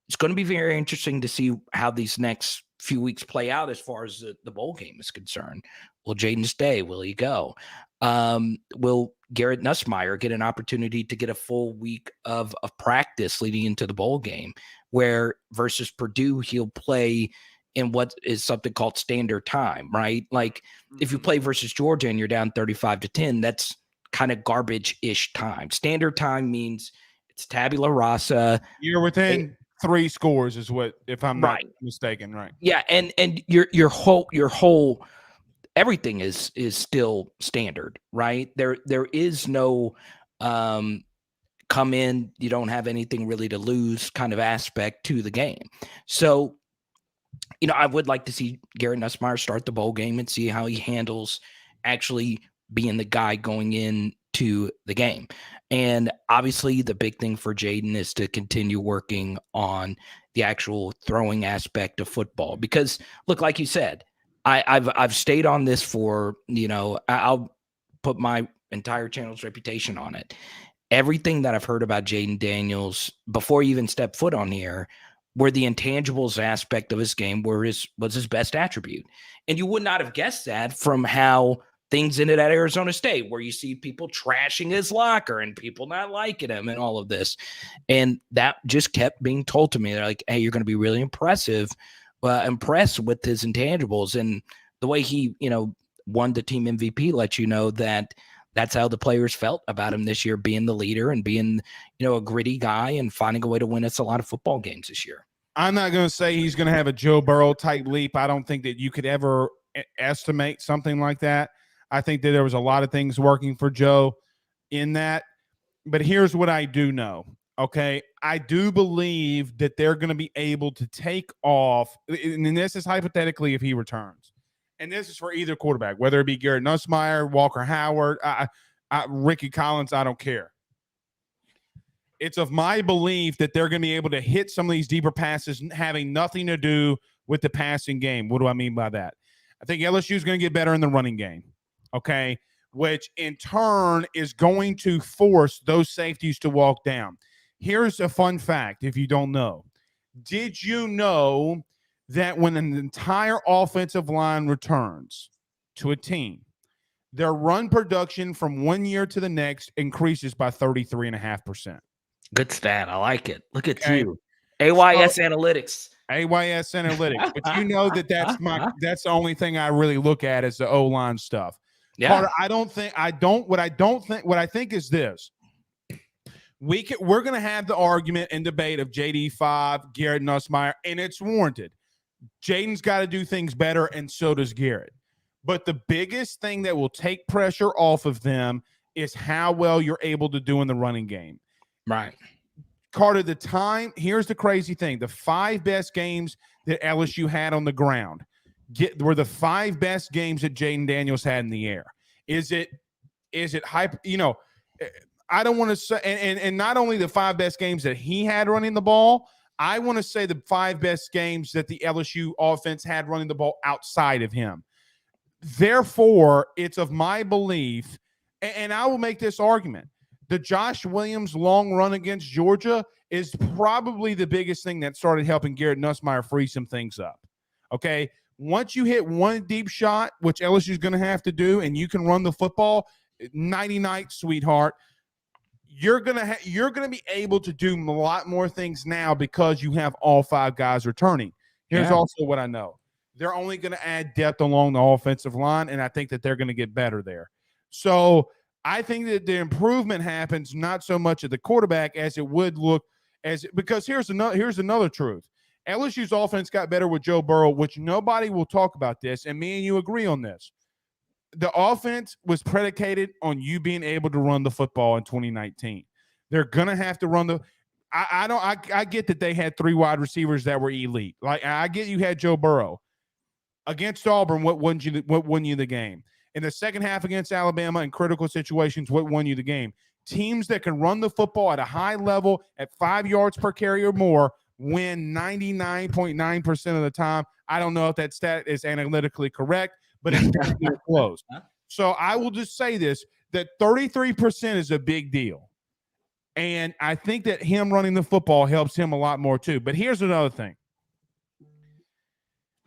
it's going to be very interesting to see how these next few weeks play out as far as the bowl game is concerned. Will Jaden stay? Will he go? Will Garrett Nussmeier get an opportunity to get a full week of practice leading into the bowl game, where versus Purdue, he'll play in what is something called standard time, right? Like if you play versus Georgia and you're down 35-10, that's kind of garbage-ish time. Standard time means it's tabula rasa. You're within 3 scores is what, if I'm not mistaken, right? Yeah, and your whole everything is still standard, right? There is no come in, you don't have anything really to lose kind of aspect to the game. So, I would like to see Garrett Nussmeier start the bowl game and see how he handles actually being the guy going into the game. And obviously the big thing for Jaden is to continue working on the actual throwing aspect of football. Because look, like you said, I've stayed on this for, I'll put my entire channel's reputation on it. Everything that I've heard about Jaden Daniels before he even stepped foot on here, where the intangibles aspect of his game was his best attribute. And you would not have guessed that from how things ended at Arizona State, where you see people trashing his locker and people not liking him and all of this. And that just kept being told to me. They're like, hey, you're going to be really impressed with his intangibles. And the way he, won the team MVP lets you know that that's how the players felt about him this year, being the leader and being, a gritty guy and finding a way to win us a lot of football games this year. I'm not going to say he's going to have a Joe Burrow type leap. I don't think that you could ever estimate something like that. I think that there was a lot of things working for Joe in that. But here's what I do know. Okay. I do believe that they're going to be able to take off. And this is hypothetically if he returns. And this is for either quarterback, whether it be Garrett Nussmeier, Walker Howard, Ricky Collins, I don't care. It's of my belief that they're going to be able to hit some of these deeper passes having nothing to do with the passing game. What do I mean by that? I think LSU is going to get better in the running game, okay, which in turn is going to force those safeties to walk down. Here's a fun fact if you don't know. Did you know that when an entire offensive line returns to a team, their run production from one year to the next increases by 33.5%? Good stat. I like it. Look at you. AYS Analytics. AYS Analytics. But you know that's the only thing I really look at is the O-line stuff. Yeah. Carter, what I think is this. We're going to have the argument and debate of JD5, Garrett Nussmeier, and it's warranted. Jaden's got to do things better, and so does Garrett. But the biggest thing that will take pressure off of them is how well you're able to do in the running game. Right. Carter, here's the crazy thing. The 5 best games that LSU had on the ground were the 5 best games that Jaden Daniels had in the air. Is it hype? I don't want to say, and not only the 5 best games that he had running the ball, I want to say the 5 best games that the LSU offense had running the ball outside of him. Therefore, it's of my belief, and I will make this argument, the Josh Williams long run against Georgia is probably the biggest thing that started helping Garrett Nussmeier free some things up. Okay? Once you hit one deep shot, which LSU is going to have to do, and you can run the football, nighty-night, sweetheart, you're gonna be able to do a lot more things now because you have all 5 guys returning. Here's also what I know. They're only going to add depth along the offensive line, and I think that they're going to get better there. So I think that the improvement happens not so much at the quarterback as it would look because here's another truth. LSU's offense got better with Joe Burrow, which nobody will talk about this, and me and you agree on this. The offense was predicated on you being able to run the football in 2019. They're going to have to run the I get that they had 3 wide receivers that were elite. Like I get you had Joe Burrow. Against Auburn, what won you the game? In the second half against Alabama in critical situations, what won you the game? Teams that can run the football at a high level at 5 yards per carry or more win 99.9% of the time. I don't know if that stat is analytically correct, but it's definitely close. So I will just say this, that 33% is a big deal. And I think that him running the football helps him a lot more too. But here's another thing.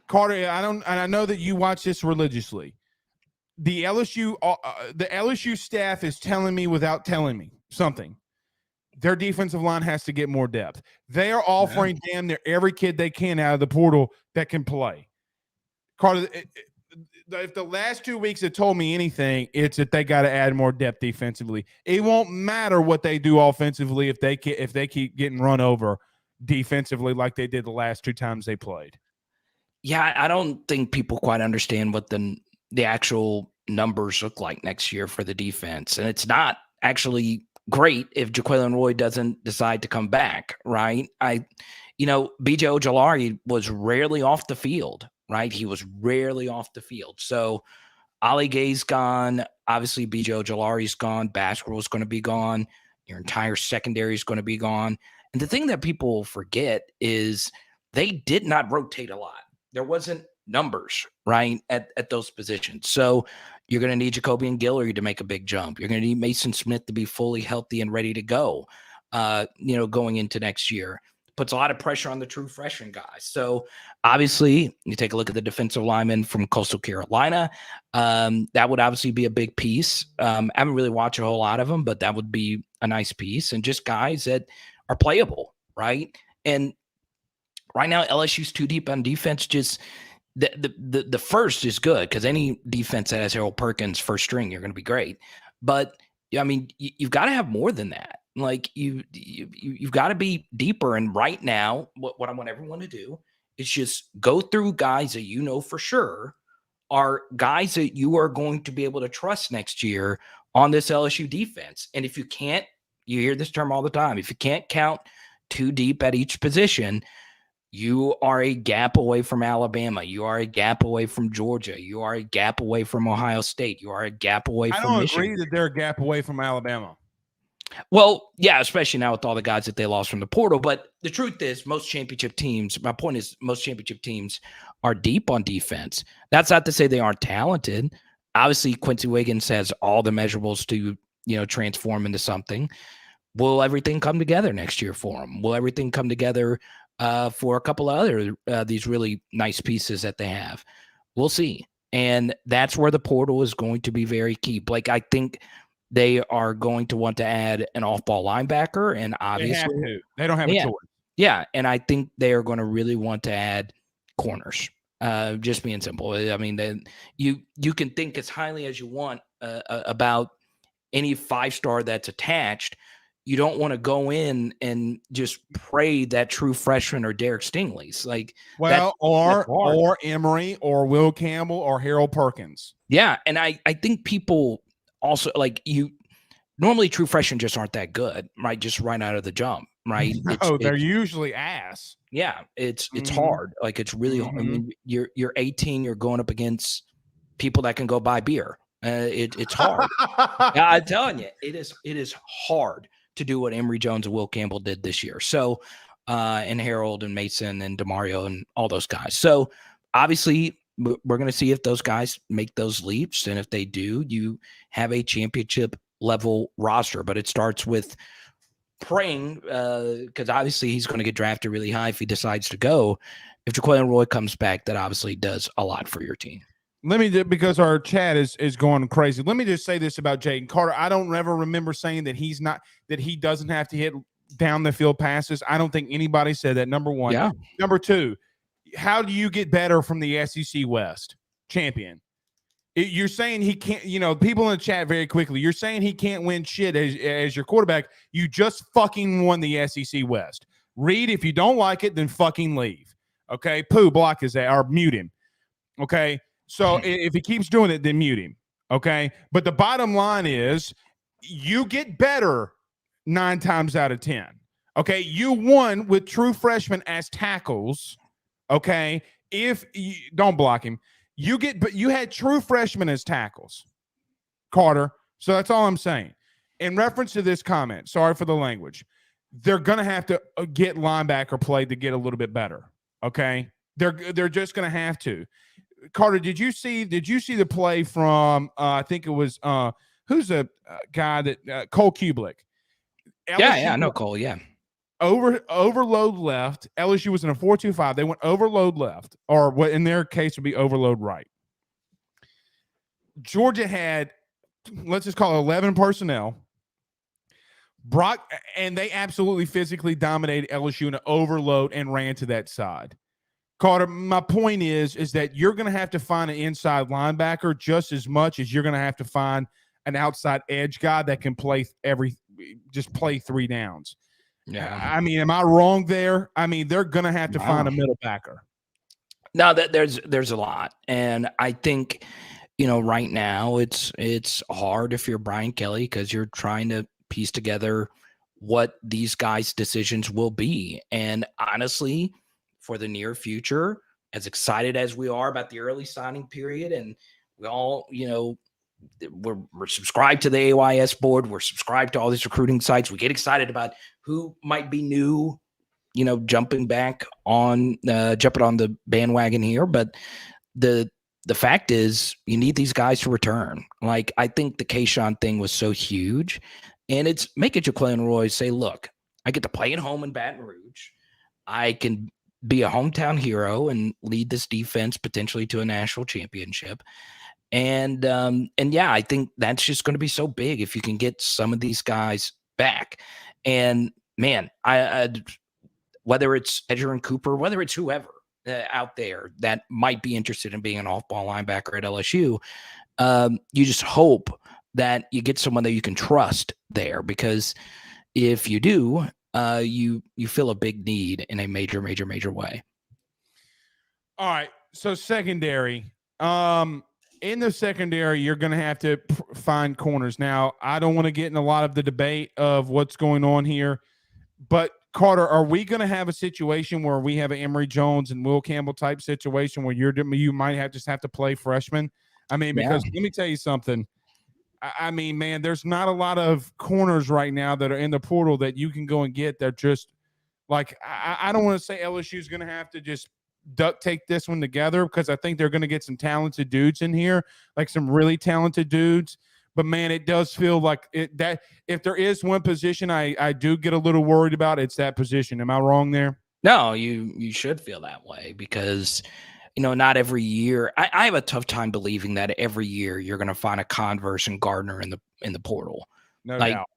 Carter, I know that you watch this religiously. The LSU staff is telling me without telling me something. Their defensive line has to get more depth. They are offering damn near every kid they can out of the portal that can play. Carter, if the last 2 weeks have told me anything, it's that they got to add more depth defensively. It won't matter what they do offensively if they keep getting run over defensively like they did the last 2 times they played. Yeah, I don't think people quite understand what the actual numbers look like next year for the defense. And it's not actually great if Jaquelin Roy doesn't decide to come back, right? BJ Ojulari was rarely off the field, right? He was rarely off the field. So Ali Gay's gone. Obviously, BJ Ojulari's gone. Baskerville's going to be gone. Your entire secondary is going to be gone. And the thing that people forget is they did not rotate a lot. There wasn't numbers, right, at those positions. So you're going to need Jacoby and Guillory to make a big jump. You're going to need Mason Smith to be fully healthy and ready to go, going into next year. Puts a lot of pressure on the true freshman guys. So obviously, you take a look at the defensive lineman from Coastal Carolina. That would obviously be a big piece. I haven't really watched a whole lot of them, but that would be a nice piece. And just guys that are playable, right? And right now, LSU's too deep on defense. Just the first is good because any defense that has Harold Perkins first string, you're going to be great. But I mean, you've got to have more than that. Like you've got to be deeper. And right now, what I want everyone to do is just go through guys that you know for sure are guys that you are going to be able to trust next year on this LSU defense. And if you can't, you hear this term all the time, if you can't count too deep at each position, you are a gap away from Alabama. You are a gap away from Georgia. You are a gap away from Ohio State. You are a gap away from Michigan. I don't agree that they're a gap away from Alabama. Well, yeah, especially now with all the guys that they lost from the portal. But the truth is, most championship teams, my point is, most championship teams are deep on defense. That's not to say they aren't talented. Obviously, Quincy Wiggins has all the measurables to, transform into something. Will everything come together next year for him? Will everything come together for a couple of other these really nice pieces that they have? We'll see. And that's where the portal is going to be very key. Blake, I think they are going to want to add an off-ball linebacker, and obviously they don't have a choice. Yeah, and I think they are going to really want to add corners. Just being simple. I mean, you can think as highly as you want about any 5-star that's attached. You don't want to go in and just pray that true freshman or Derek Stingley's or Emory or Will Campbell or Harold Perkins. Yeah, and I think people also normally true freshmen just aren't that good, right? Just right out of the jump, right? No, they're usually ass. Yeah, it's Mhm. hard. Like it's really hard. I mean, you're 18, you're going up against people that can go buy beer. It's hard. Yeah, I'm telling you, it is hard to do what Emory Jones and Will Campbell did this year. So, and Harold and Mason and DeMario and all those guys. So, obviously, we're going to see if those guys make those leaps, and if they do, you have a championship level roster. But it starts with praying, because obviously he's going to get drafted really high if he decides to go. If Jaquelin Roy comes back, that obviously does a lot for your team. Let me, because our chat is going crazy. Let me just say this about Jaden Carter. I don't ever remember saying that he doesn't have to hit down the field passes. I don't think anybody said that. Number one. Yeah. Number two, how do you get better from the SEC West champion? You're saying he can't, people in the chat very quickly. You're saying he can't win shit as your quarterback. You just fucking won the SEC West. Reed, if you don't like it, then fucking leave. Okay. Pooh, block his ass or mute him. Okay. So if he keeps doing it, then mute him. Okay. But the bottom line is you get better 9 times out of 10. Okay. You won with true freshmen as tackles. Okay. If you don't block him, but you had true freshmen as tackles, Carter. So that's all I'm saying. In reference to this comment, sorry for the language, they're going to have to get linebacker play to get a little bit better. Okay. They're just going to have to. Carter, did you see the play from I think it was who's a guy that Cole Kublik? Yeah, I know Cole. Yeah, overload left. LSU was in a 4-2-5. They went overload left, or what in their case would be overload right. Georgia had, let's just call it 11 personnel. And they absolutely physically dominated LSU in an overload and ran to that side. Carter, my point is that you're going to have to find an inside linebacker just as much as you're going to have to find an outside edge guy that can play play 3 downs. Yeah. I mean, am I wrong there? I mean, they're going to have to find a middle backer. No, there's a lot. And I think, right now it's hard if you're Brian Kelly because you're trying to piece together what these guys' decisions will be. And honestly, for the near future, as excited as we are about the early signing period, and we all, we're subscribed to the AYS board, we're subscribed to all these recruiting sites. We get excited about who might be new, jumping on the bandwagon here. But the fact is, you need these guys to return. Like, I think the Kayshawn thing was so huge, and it's making Jaquelin Roy say, look, I get to play at home in Baton Rouge. I can be a hometown hero and lead this defense potentially to a national championship. And yeah, I think that's just going to be so big if you can get some of these guys back. And man, I whether it's Edger and Cooper, whether it's whoever out there that might be interested in being an off-ball linebacker at LSU, you just hope that you get someone that you can trust there, because if you do, you feel a big need in a major way. All right. So secondary, in the secondary, you're going to have to find corners. Now, I don't want to get in a lot of the debate of what's going on here, but Carter, are we going to have a situation where we have an Emory Jones and Will Campbell type situation where you might just have to play freshmen? I mean, because let me tell you something. I mean, man, there's not a lot of corners right now that are in the portal that you can go and get. They're just like, I don't want to say LSU is going to have to just duct tape this one together, because I think they're going to get some talented dudes in here, like some really talented dudes. But man, it does feel like that if there is one position I do get a little worried about, it's that position. Am I wrong there? No, you should feel that way, because not every year. I have a tough time believing that every year you're going to find a Converse and Gardner in the portal. No doubt.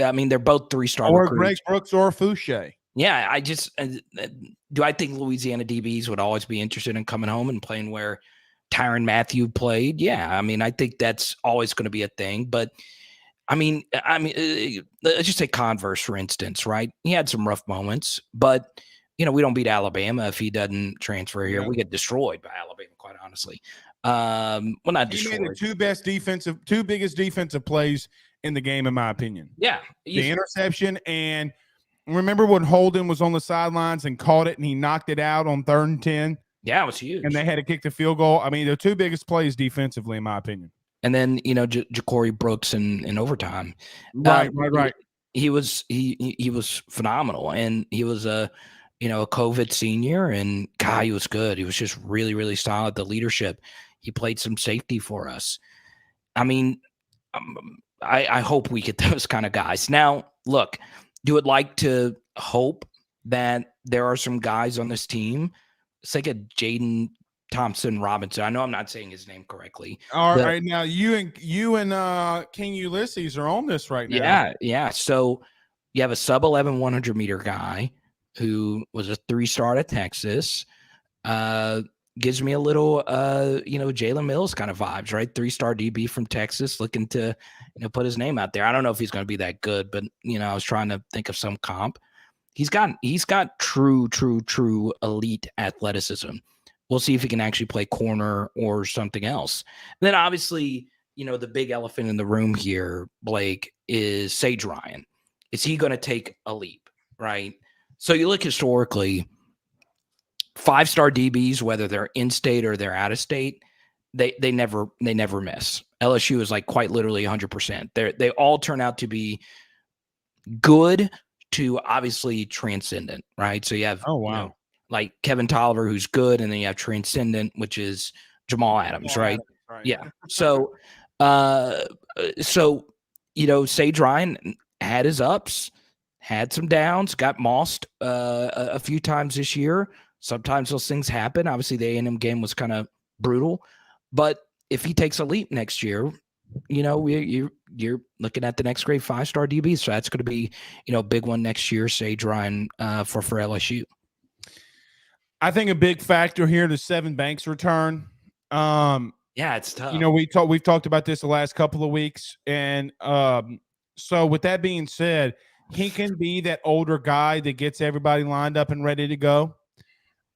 I mean, they're both 3-star or recruits. Greg Brooks or Fouché. Yeah, I just do. I think Louisiana DBs would always be interested in coming home and playing where Tyrann Mathieu played. Yeah, I mean, I think that's always going to be a thing. But I mean, let's just say Converse, for instance, right? He had some rough moments, but we don't beat Alabama if he doesn't transfer here. Yeah. We get destroyed by Alabama, quite honestly. Well, not destroyed. He made the two biggest defensive plays in the game, in my opinion. Yeah. The interception, and remember when Holden was on the sidelines and caught it and he knocked it out on 3rd and 10? Yeah, it was huge. And they had to kick the field goal. I mean, the two biggest plays defensively, in my opinion. And then, Ja'Cory Brooks in overtime. Right. He was phenomenal, and he was a COVID senior, and God, he was good. He was just really, really solid. The leadership, he played some safety for us. I mean, I hope we get those kind of guys. Now, look, you would like to hope that there are some guys on this team. It's like a Jaden Thompson Robinson. I know I'm not saying his name correctly. All right, now you and King Ulysses are on this right now. Yeah. So you have a sub 11 100 meter guy who was a 3-star at Texas. Gives me a little Jalen Mills kind of vibes, right? 3-star DB from Texas, looking to put his name out there. I don't know if he's going to be that good, but I was trying to think of some comp. He's got true elite athleticism. We'll see if he can actually play corner or something else. And then obviously, the big elephant in the room here, Blake, is Sage Ryan. Is he going to take a leap, right? So you look historically, 5-star DBs, whether they're in state or they're out of state, they never miss. LSU is like quite literally 100%. They all turn out to be good to obviously transcendent, right? So you have like Kevin Tolliver, who's good, and then you have transcendent, which is Jamal Adams, right? Yeah. So Sage Ryan had his ups, had some downs, got mossed a few times this year. Sometimes those things happen. Obviously, the A&M game was kind of brutal, but if he takes a leap next year, you're looking at the next grade 5-star DB. So that's going to be, a big one next year, Sage Ryan for LSU. I think a big factor here, the Sevyn Banks return. Yeah, it's tough. We've talked about this the last couple of weeks, and so with that being said, he can be that older guy that gets everybody lined up and ready to go.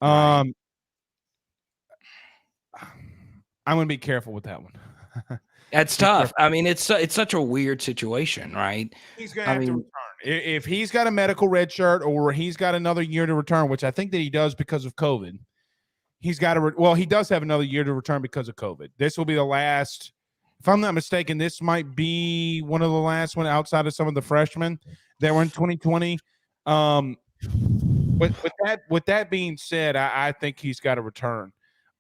Right. I'm going to be careful with that one. That's tough. I mean, it's such a weird situation, right? He's going to have to return. If he's got a medical red shirt or he's got another year to return, which I think that he does because of COVID, he's got to he does have another year to return because of COVID. This will be the last, if I'm not mistaken, this might be one of the last one outside of some of the freshmen that were in 2020. With that being said, I think he's got to return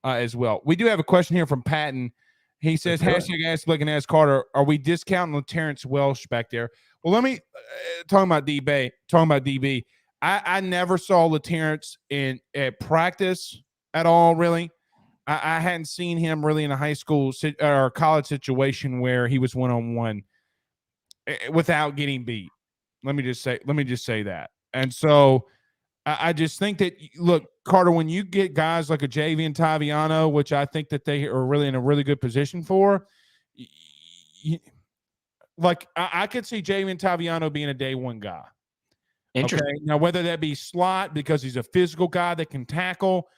as well. We do have a question here from Patton. He says, #AskBlake Carter, are we discounting Terrence Welsh back there? Well, let me talking about DB. I never saw Terrence at practice at all, really. I hadn't seen him really in a high school or college situation where he was one-on-one without getting beat. Let me just say that. And so I just think that, look, Carter, when you get guys like a Javian Taviano, which I think that they are really in a really good position for, I could see Javian Taviano being a day one guy. Interesting. Okay? Now, whether that be slot because he's a physical guy that can tackle,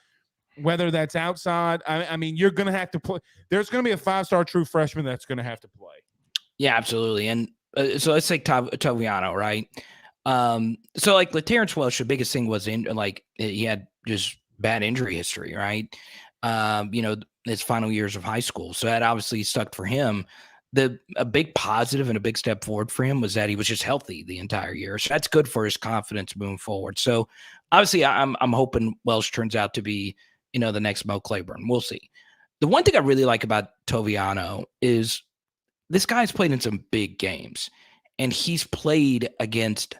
whether that's outside, I mean, you're going to have to play. There's going to be a 5-star true freshman that's going to have to play. Yeah, absolutely. And so let's take Taviano, right? So like Terrence Welsh, the biggest thing was he had just bad injury history, right? His final years of high school. So that obviously stuck for him. A big positive and a big step forward for him was that he was just healthy the entire year. So that's good for his confidence moving forward. So obviously I'm hoping Welsh turns out to be, the next Mo Claiborne. We'll see. The one thing I really like about Taviano is this guy's played in some big games, and he's played against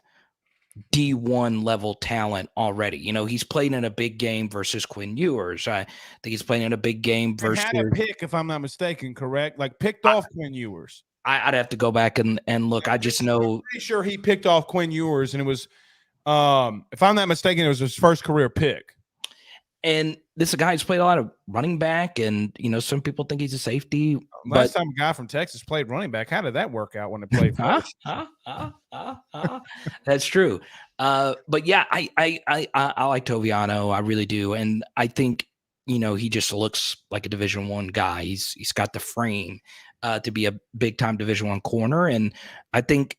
D1 level talent already. He's played in a big game versus Quinn Ewers. I think he's playing in a big game versus. Had a pick, if I'm not mistaken, correct? Like picked off Quinn Ewers. I'd have to go back and look. I just know. I'm pretty sure he picked off Quinn Ewers, and it was, if I'm not mistaken, it was his first career pick. And this is a guy who's played a lot of running back, and some people think he's a safety. Last time a guy from Texas played running back, how did that work out when it played? That's true. But yeah, I like Taviano, I really do, and I think he just looks like a Division I guy. He's got the frame. to be a big time Division I corner. And I think,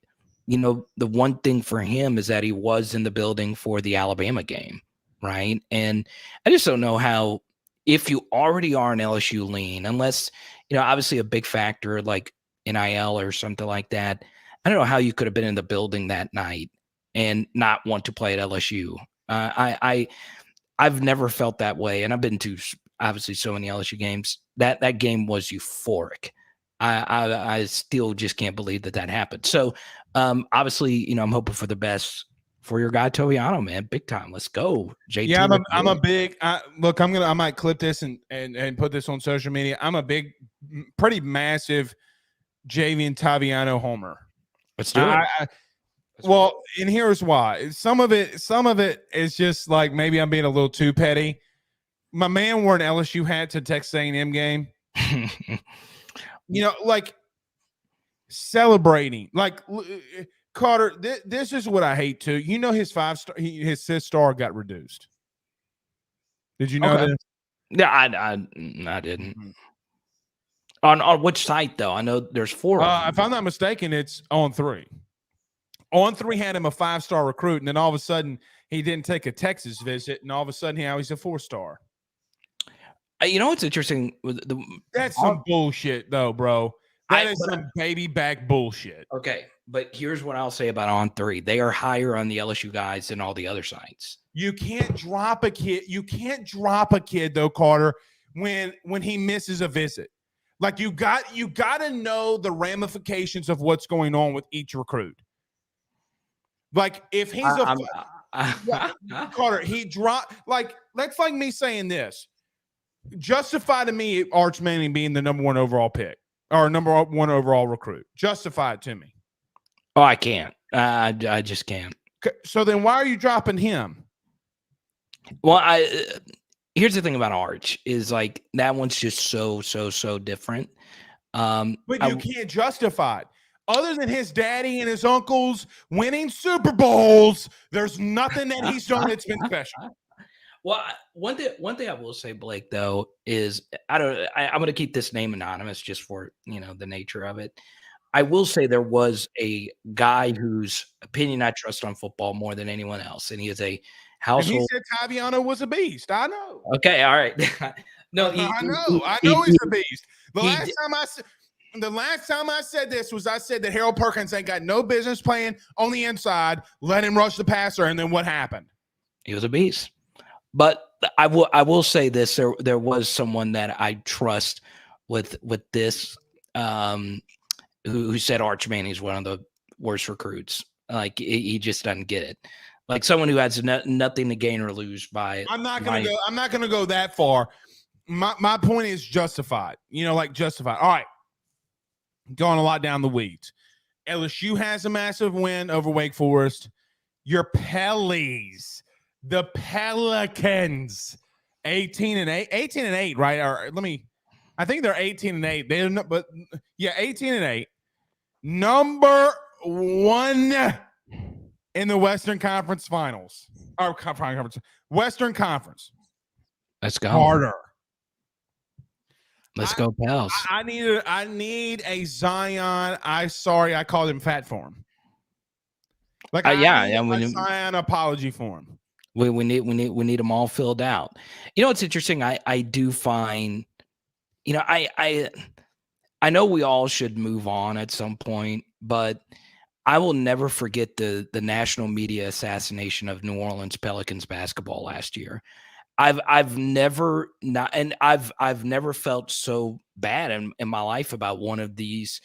the one thing for him is that he was in the building for the Alabama game, right? And I just don't know how, if you already are an LSU lean, unless, obviously a big factor like NIL or something like that. I don't know how you could have been in the building that night and not want to play at LSU. I've never felt that way, and I've been to obviously so many LSU games. That game was euphoric. I still just can't believe that happened. So obviously, I'm hoping for the best for your guy Toviano, man, big time. Let's go, JT. Yeah, I'm a big look. I might clip this and put this on social media. I'm a big, pretty massive Javian Toviano homer. Let's do it. Well, and here's why. Some of it is just like maybe I'm being a little too petty. My man wore an LSU hat to Texas A&M game. Like celebrating. Like Carter, this is what I hate too. His 5-star, his 6-star got reduced. Did you know this? Yeah, I didn't. On which site though? I know there's 4 of them. If I'm not mistaken, it's On 3. On 3 had him a 5-star recruit, and then all of a sudden he didn't take a Texas visit, and all of a sudden he's a 4-star. What's interesting? That's some bullshit, though, bro. That is some baby back bullshit. Okay, but here's what I'll say about On 3. They are higher on the LSU guys than all the other sites. You can't drop a kid. You can't drop a kid, though, Carter, when he misses a visit. Like you got to know the ramifications of what's going on with each recruit. Like if he's Carter, he dropped that's like me saying this. Justify to me Arch Manning being the number 1 overall pick or number 1 overall recruit. Justify it to me. Oh, I can't. I just can't. So then why are you dropping him? Well, here's the thing about Arch is like that one's just so different. But you can't justify it. Other than his daddy and his uncles winning Super Bowls, there's nothing that he's done that's been special. Well, one thing I will say, Blake, though, is I'm going to keep this name anonymous just for the nature of it. I will say there was a guy whose opinion I trust on football more than anyone else, and he is a household. And he said Toviano was a beast. I know. Okay, all right. No, I know he's a beast. The last time I said this was I said that Harold Perkins ain't got no business playing on the inside. Let him rush the passer, and then what happened? He was a beast. But I will say this: there was someone that I trust with this, who said Arch Manning's one of the worst recruits. Like he just doesn't get it. Like someone who has nothing to gain or lose by it. I'm not gonna go that far. My point is justified. Justified. All right. Going a lot down the weeds. LSU has a massive win over Wake Forest. Your Pellies, the Pelicans, 18-8, right? Or I think they're 18-8. They're not, but yeah, 18-8. Number 1 in the Western Conference Finals. Or Western Conference. Let's go. Harder. Let's go, Pels. I need a Zion. I called him fat for him. Like a Zion apology for him. We need them all filled out. It's interesting. I do find, I know we all should move on at some point, but I will never forget the national media assassination of New Orleans Pelicans basketball last year. I've never felt so bad in my life about one of these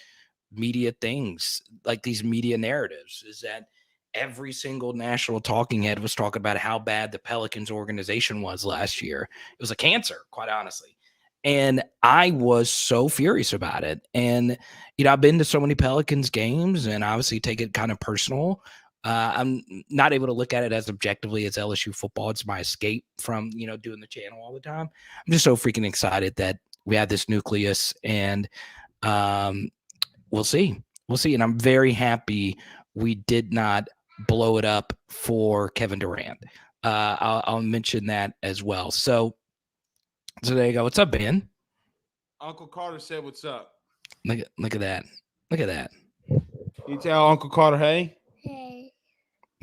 media things, like these media narratives, is that every single national talking head was talking about how bad the Pelicans organization was last year. It was a cancer, quite honestly. And I was so furious about it. And, I've been to so many Pelicans games and obviously take it kind of personal. I'm not able to look at it as objectively as LSU football. It's my escape from, doing the channel all the time. I'm just so freaking excited that we have this nucleus, and we'll see. And I'm very happy we did not blow it up for Kevin Durant. I'll mention that as well. So there you go. What's up, Ben? Uncle Carter said, "What's up?" Look at that. Look at that. You tell Uncle Carter, hey. Hey,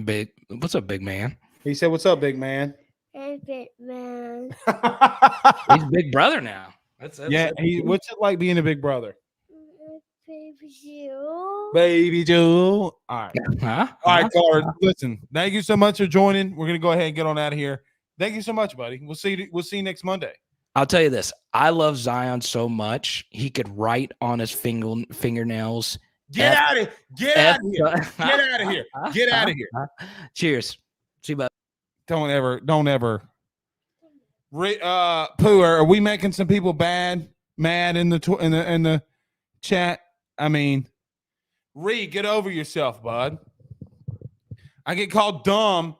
Big. What's up, big man? He said, "What's up, big man?" hey, big man. He's big brother now. That's Yeah. What's it like being a big brother? Baby you. Baby Joe. All right. Huh? All right, Carter. Listen, thank you so much for joining. We're gonna go ahead and get on out of here. Thank you so much, buddy. We'll see you next Monday. I'll tell you this. I love Zion so much. He could write on his fingernails. Get out of here. Get out of here. Get out of here. Get out of here. Cheers. See you, bud. Don't ever. Pooh, are we making some people mad in the chat? I mean, Reed, get over yourself, bud. I get called dumb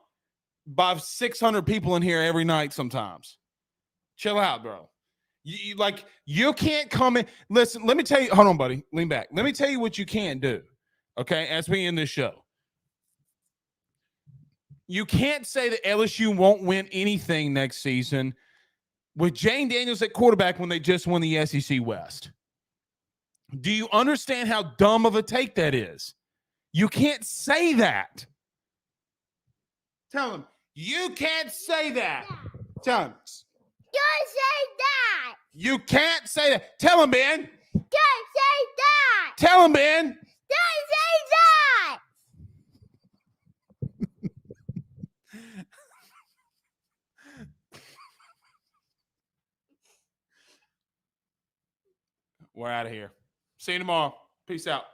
by 600 people in here every night sometimes. Chill out, bro. You can't come in. Listen, let me tell you. Hold on, buddy. Lean back. Let me tell you what you can't do. Okay, as we end this show. You can't say that LSU won't win anything next season with Jane Daniels at quarterback when they just won the SEC West. Do you understand how dumb of a take that is? You can't say that. Tell him. You can't say that. Tell him. Don't say that. You can't say that. Tell him, Ben. Don't say that. Tell him, Ben. Don't say that. We're out of here. See you tomorrow. Peace out.